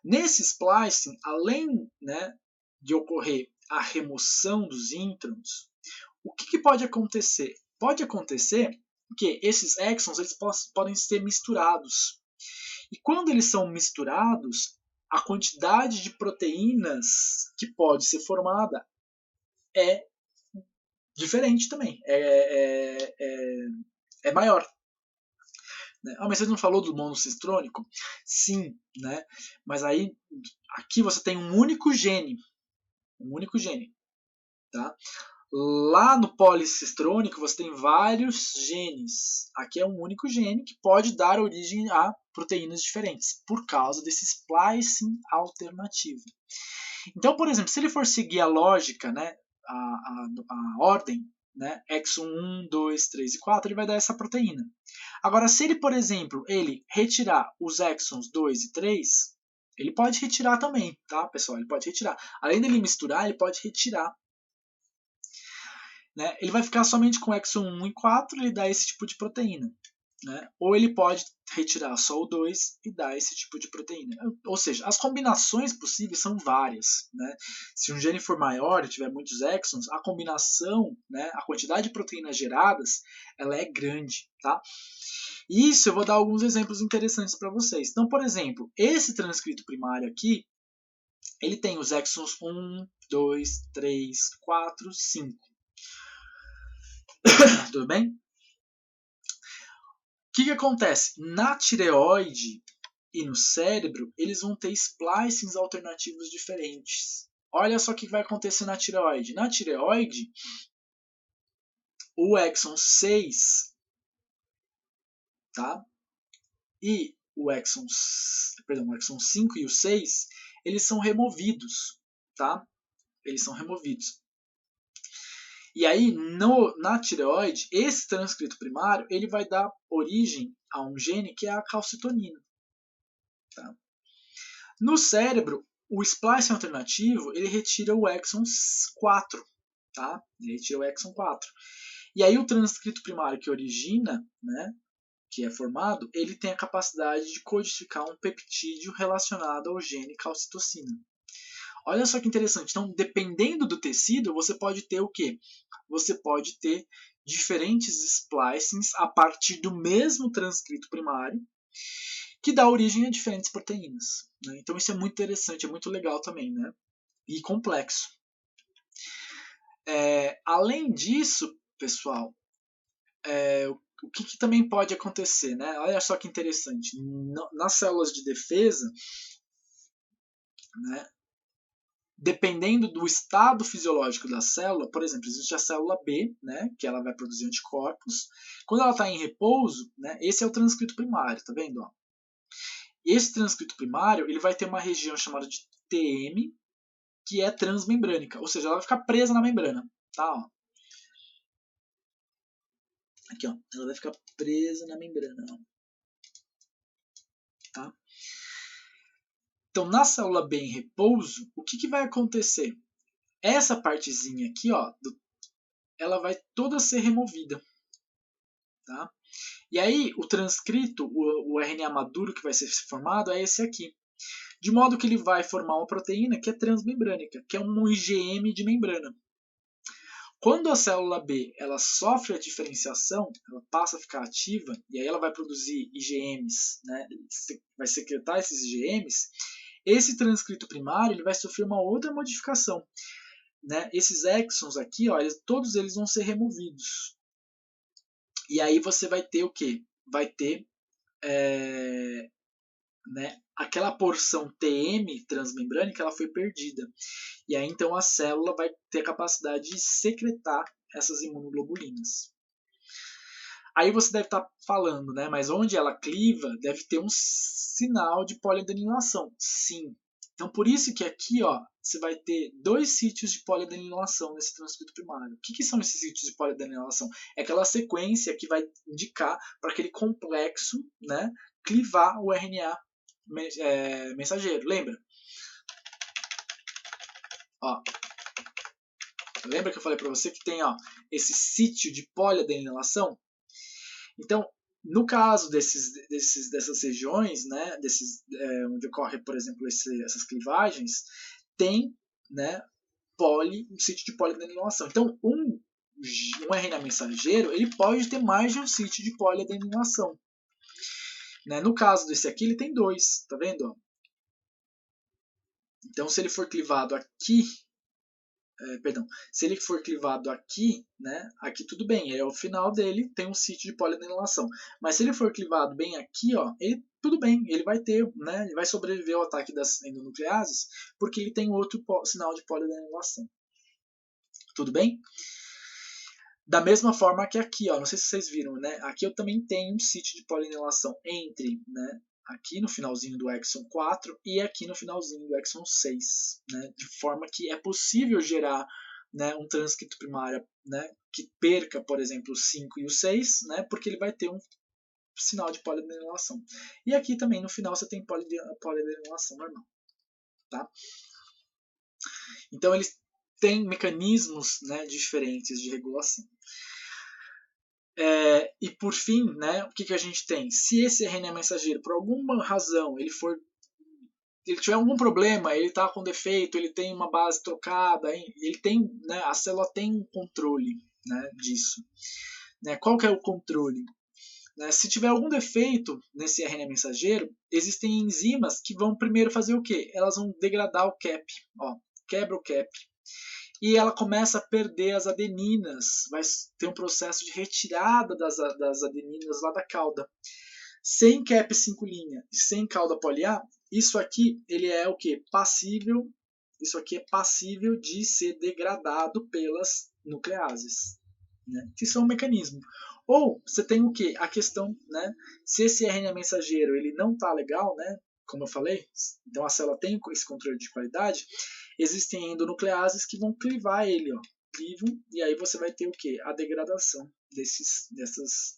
Speaker 1: Nesse splicing, além, né, de ocorrer a remoção dos introns, o que pode acontecer? Pode acontecer que esses exons eles podem ser misturados. E quando eles são misturados, a quantidade de proteínas que pode ser formada é diferente também, é maior. Né? Mas você não falou do monocistrônico? Sim, né? Mas aí, aqui você tem um único gene, tá? Lá no policistrônico você tem vários genes. Aqui é um único gene que pode dar origem a proteínas diferentes por causa desse splicing alternativo. Então, por exemplo, se ele for seguir a lógica, né, a ordem, né, exon 1, 2, 3 e 4, ele vai dar essa proteína. Agora, se ele, por exemplo, ele retirar os exons 2 e 3, ele pode retirar também, tá, pessoal? Ele pode retirar. Além dele misturar, ele pode retirar. Né? Ele vai ficar somente com exon 1 e 4 e ele dá esse tipo de proteína. Né? Ou ele pode retirar só o 2 e dar esse tipo de proteína. Ou seja, as combinações possíveis são várias. Né? Se um gene for maior e tiver muitos exons, a combinação, né, a quantidade de proteínas geradas, ela é grande. Tá? Isso eu vou dar alguns exemplos interessantes para vocês. Então, por exemplo, esse transcrito primário aqui, ele tem os exons 1, 2, 3, 4, 5. Tudo bem? O que acontece? Na tireoide e no cérebro, eles vão ter splicings alternativos diferentes. Olha só o que vai acontecer na tireoide. Na tireoide, o exon 6, tá? E o exon 5 e o 6, eles são removidos, tá? Eles são removidos. E aí, na tireoide, esse transcrito primário, ele vai dar origem a um gene que é a calcitonina. Tá? No cérebro, o splicing alternativo, ele retira o exon 4. Tá? Ele retira o exon 4. E aí o transcrito primário que origina, né, que é formado, ele tem a capacidade de codificar um peptídeo relacionado ao gene calcitocina. Olha só que interessante. Então, dependendo do tecido, você pode ter o quê? Você pode ter diferentes splicings a partir do mesmo transcrito primário, que dá origem a diferentes proteínas. Né? Então, isso é muito interessante, é muito legal também, né? E complexo. Além disso, pessoal, o que também pode acontecer? Né? Olha só que interessante. Nas células de defesa, né, dependendo do estado fisiológico da célula, por exemplo, existe a célula B, né, que ela vai produzir anticorpos. Quando ela está em repouso, né, esse é o transcrito primário, tá vendo? Ó? Esse transcrito primário ele vai ter uma região chamada de TM, que é transmembrânica, ou seja, ela vai ficar presa na membrana. Tá? Ó. Aqui, ó, ela vai ficar presa na membrana. Ó. Tá? Então, na célula B em repouso, o que vai acontecer? Essa partezinha aqui, ó, ela vai toda ser removida. Tá? E aí, o transcrito, o RNA maduro que vai ser formado é esse aqui. De modo que ele vai formar uma proteína que é transmembrânica, que é um IgM de membrana. Quando a célula B ela sofre a diferenciação, ela passa a ficar ativa, e aí ela vai produzir IgMs, né? Vai secretar esses IgMs, esse transcrito primário ele vai sofrer uma outra modificação. Né? Esses exons aqui, ó, todos eles vão ser removidos. E aí você vai ter o quê? Vai ter né, aquela porção TM transmembrânica ela foi perdida. E aí então a célula vai ter a capacidade de secretar essas imunoglobulinas. Aí você deve estar falando, né, mas onde ela cliva deve ter um sinal de poliadenilação. Sim. Então por isso que aqui, ó, você vai ter 2 sítios de poliadenilação nesse transcrito primário. O que são esses sítios de poliadenilação? É aquela sequência que vai indicar para aquele complexo, né, clivar o RNA mensageiro. Lembra? Ó, lembra que eu falei para você que tem, ó, esse sítio de poliadenilação? Então, no caso dessas regiões, né, onde ocorre, por exemplo, essas clivagens, tem, né, um sítio de poliadenilação. Então, um RNA mensageiro ele pode ter mais de um sítio de poliadenilação. Né? No caso desse aqui, ele tem 2, tá vendo? Então, se ele for clivado aqui, se ele for clivado aqui, né, aqui tudo bem, é o final dele, tem um sítio de polidenulação. Mas se ele for clivado bem aqui, ó, tudo bem, ele vai ter, né, ele vai sobreviver ao ataque das endonucleases, porque ele tem outro sinal de polidenulação. Tudo bem? Da mesma forma que aqui, ó, não sei se vocês viram, né, aqui eu também tenho um sítio de polidenulação entre, né, aqui no finalzinho do exon 4 e aqui no finalzinho do exon 6, né, de forma que é possível gerar, né, um transcrito primário, né, que perca, por exemplo, o 5 e o 6, né, porque ele vai ter um sinal de polidenulação. E aqui também no final você tem polidenulação normal. Tá? Então eles têm mecanismos, né, diferentes de regulação. E por fim, né, o que a gente tem? Se esse RNA mensageiro, por alguma razão, ele tiver algum problema, ele está com defeito, ele tem uma base trocada, ele tem, né, a célula tem um controle, né, disso. Né? Qual que é o controle? Né, se tiver algum defeito nesse RNA mensageiro, existem enzimas que vão primeiro fazer o quê? Elas vão degradar o cap, ó, quebra o cap. E ela começa a perder as adeninas, vai ter um processo de retirada das adeninas lá da cauda. Sem cap 5' e sem cauda poli-A, isso aqui ele é o que? Passível. Isso aqui é passível de ser degradado pelas nucleases, né? Que são um mecanismo. Ou você tem o que? A questão, né? Se esse RNA mensageiro ele não está legal, né? Como eu falei, então a célula tem esse controle de qualidade, existem endonucleases que vão clivar ele, ó, clivam, e aí você vai ter o que? A degradação dessas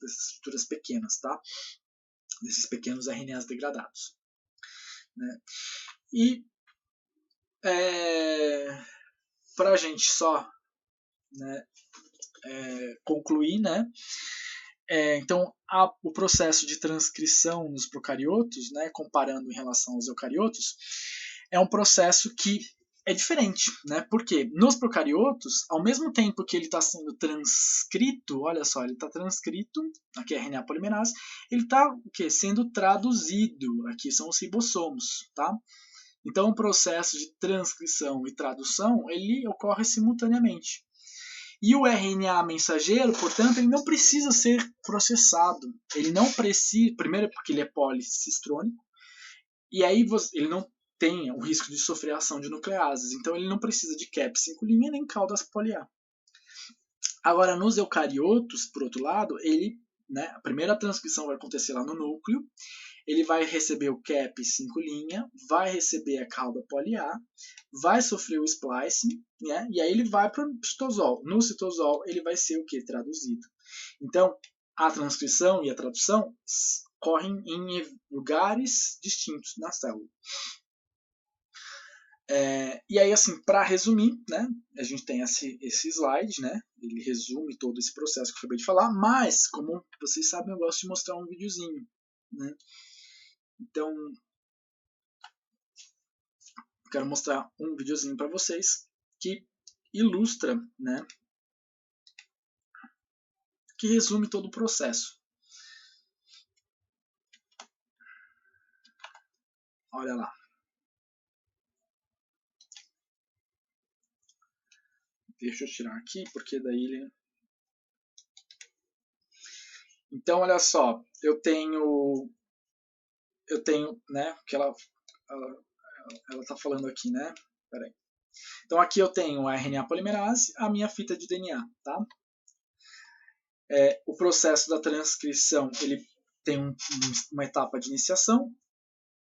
Speaker 1: estruturas pequenas, tá? Desses pequenos RNAs degradados. Né? E para a gente só, né, concluir, né? Então, o processo de transcrição nos procariotos, né, comparando em relação aos eucariotos, é um processo que é diferente, né? Porque nos procariotos, ao mesmo tempo que ele está sendo transcrito, olha só, ele está transcrito, aqui é RNA polimerase, ele está sendo traduzido, aqui são os ribossomos, tá? Então, o processo de transcrição e tradução, ele ocorre simultaneamente. E o RNA mensageiro, portanto, ele não precisa ser processado. Ele não precisa, primeiro porque ele é policistrônico, e aí ele não tem o risco de sofrer ação de nucleases. Então ele não precisa de cap 5' nem caudas poli-A. Agora, nos eucariotos, por outro lado, né, a primeira transcrição vai acontecer lá no núcleo, ele vai receber o cap 5', vai receber a cauda poli-A, vai sofrer o splicing, né, e aí ele vai para o citosol. No citosol, ele vai ser o que? Traduzido. Então, a transcrição e a tradução correm em lugares distintos na célula. E aí, assim, para resumir, né, a gente tem esse slide, né, ele resume todo esse processo que eu acabei de falar, mas, como vocês sabem, eu gosto de mostrar um videozinho, né. Então, eu quero mostrar um videozinho para vocês que ilustra, né, que resume todo o processo. Olha lá. Deixa eu tirar aqui, porque daí ele... Então, olha só, eu tenho, né, que ela tá falando aqui, né? Peraí. Então, aqui eu tenho a RNA polimerase, a minha fita de DNA, tá? O processo da transcrição, ele tem uma etapa de iniciação,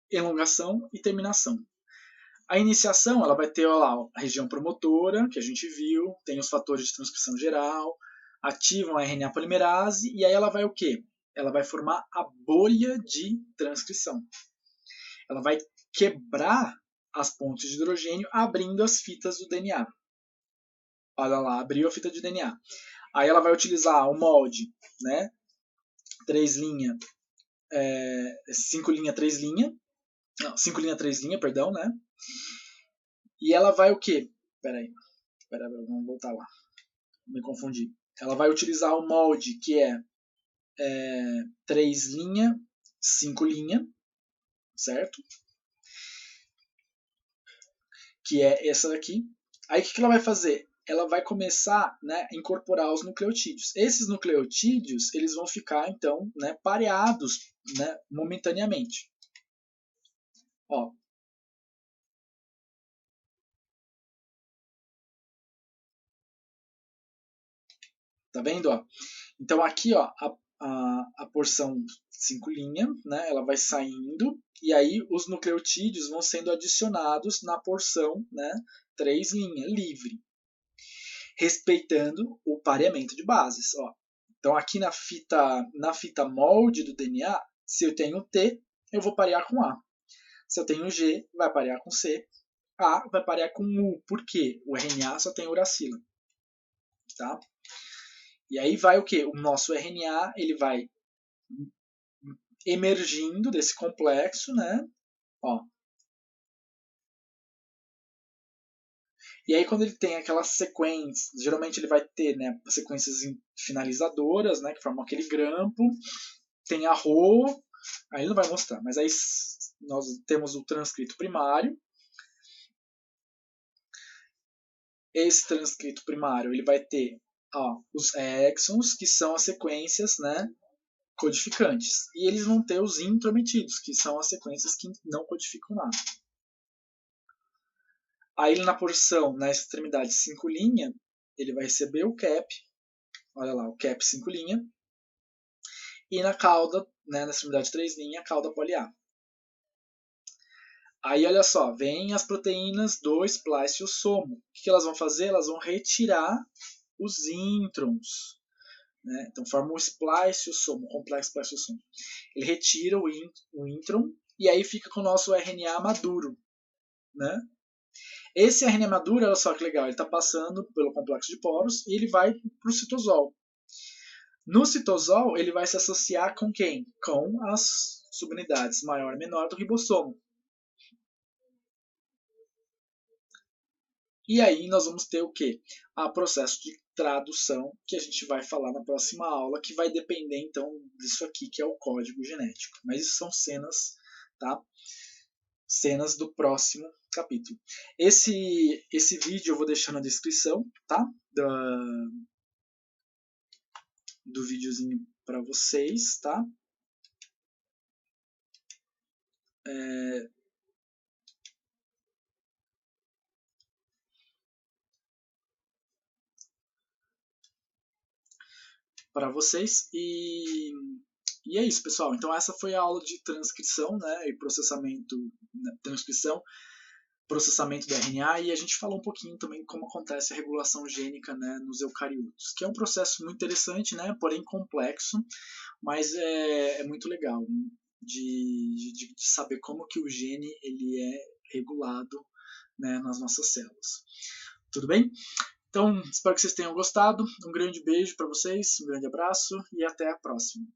Speaker 1: elongação e terminação. A iniciação, ela vai ter lá a região promotora, que a gente viu, tem os fatores de transcrição geral, ativam a RNA polimerase, e aí ela vai o quê? Ela vai formar a bolha de transcrição. Ela vai quebrar as pontes de hidrogênio, abrindo as fitas do DNA. Olha lá, abriu a fita de DNA. Aí ela vai utilizar o molde, né? 3 linha, 5 linha, 3 linha. Não, 5 linha, 3 linha, perdão, né? E ela vai o quê? Peraí, vamos voltar lá. Me confundi. Ela vai utilizar o molde que é 3 linha, 5 linha, certo? que é essa daqui. Aí o que ela vai fazer? Ela vai começar, né, a incorporar os nucleotídeos. Esses nucleotídeos eles vão ficar então, né, pareados, né, momentaneamente. Ó, tá vendo? Ó? Então aqui, ó, a porção 5' né, ela vai saindo e aí os nucleotídeos vão sendo adicionados na porção, né, 3' livre, respeitando o pareamento de bases. Ó. Então aqui na fita molde do DNA, se eu tenho T, eu vou parear com A. Se eu tenho G, vai parear com C. A vai parear com U. Por quê? O RNA só tem uracila. Tá? E aí vai o quê? O nosso RNA ele vai emergindo desse complexo, né? Ó. E aí quando ele tem aquelas sequências, geralmente ele vai ter, né, sequências finalizadoras, né, que formam aquele grampo, tem a Rho, aí ele não vai mostrar, mas aí nós temos o transcrito primário. Esse transcrito primário ele vai ter, ó, os exons, que são as sequências, né, codificantes. E eles vão ter os intrometidos, que são as sequências que não codificam nada. Aí na porção, na extremidade 5', ele vai receber o cap, olha lá, o cap 5', e na cauda, né, na extremidade 3', a cauda poli-A. Aí olha só, vem as proteínas do spliceossomo. O que elas vão fazer? Elas vão retirar os introns. Né? Então forma o spliceossomo, o complexo spliceossomo. Ele retira o intron e aí fica com o nosso RNA maduro. Né? Esse RNA maduro, olha só que legal, ele está passando pelo complexo de poros e ele vai para o citosol. No citosol, ele vai se associar com quem? Com as subunidades maior e menor do ribossomo. E aí nós vamos ter o quê? O processo de tradução, que a gente vai falar na próxima aula, que vai depender então disso aqui, que é o código genético. Mas isso são cenas, tá? Cenas do próximo capítulo. Esse vídeo eu vou deixar na descrição, tá? Do videozinho para vocês, tá? Para vocês e é isso, pessoal. Então essa foi a aula de transcrição, né, e processamento, né, transcrição, processamento do RNA, e a gente falou um pouquinho também como acontece a regulação gênica, né, nos eucariotos, que é um processo muito interessante, né, porém complexo, mas é muito legal, né, de saber como que o gene ele é regulado, né, nas nossas células. Tudo bem? Então, espero que vocês tenham gostado. Um grande beijo para vocês, um grande abraço e até a próxima.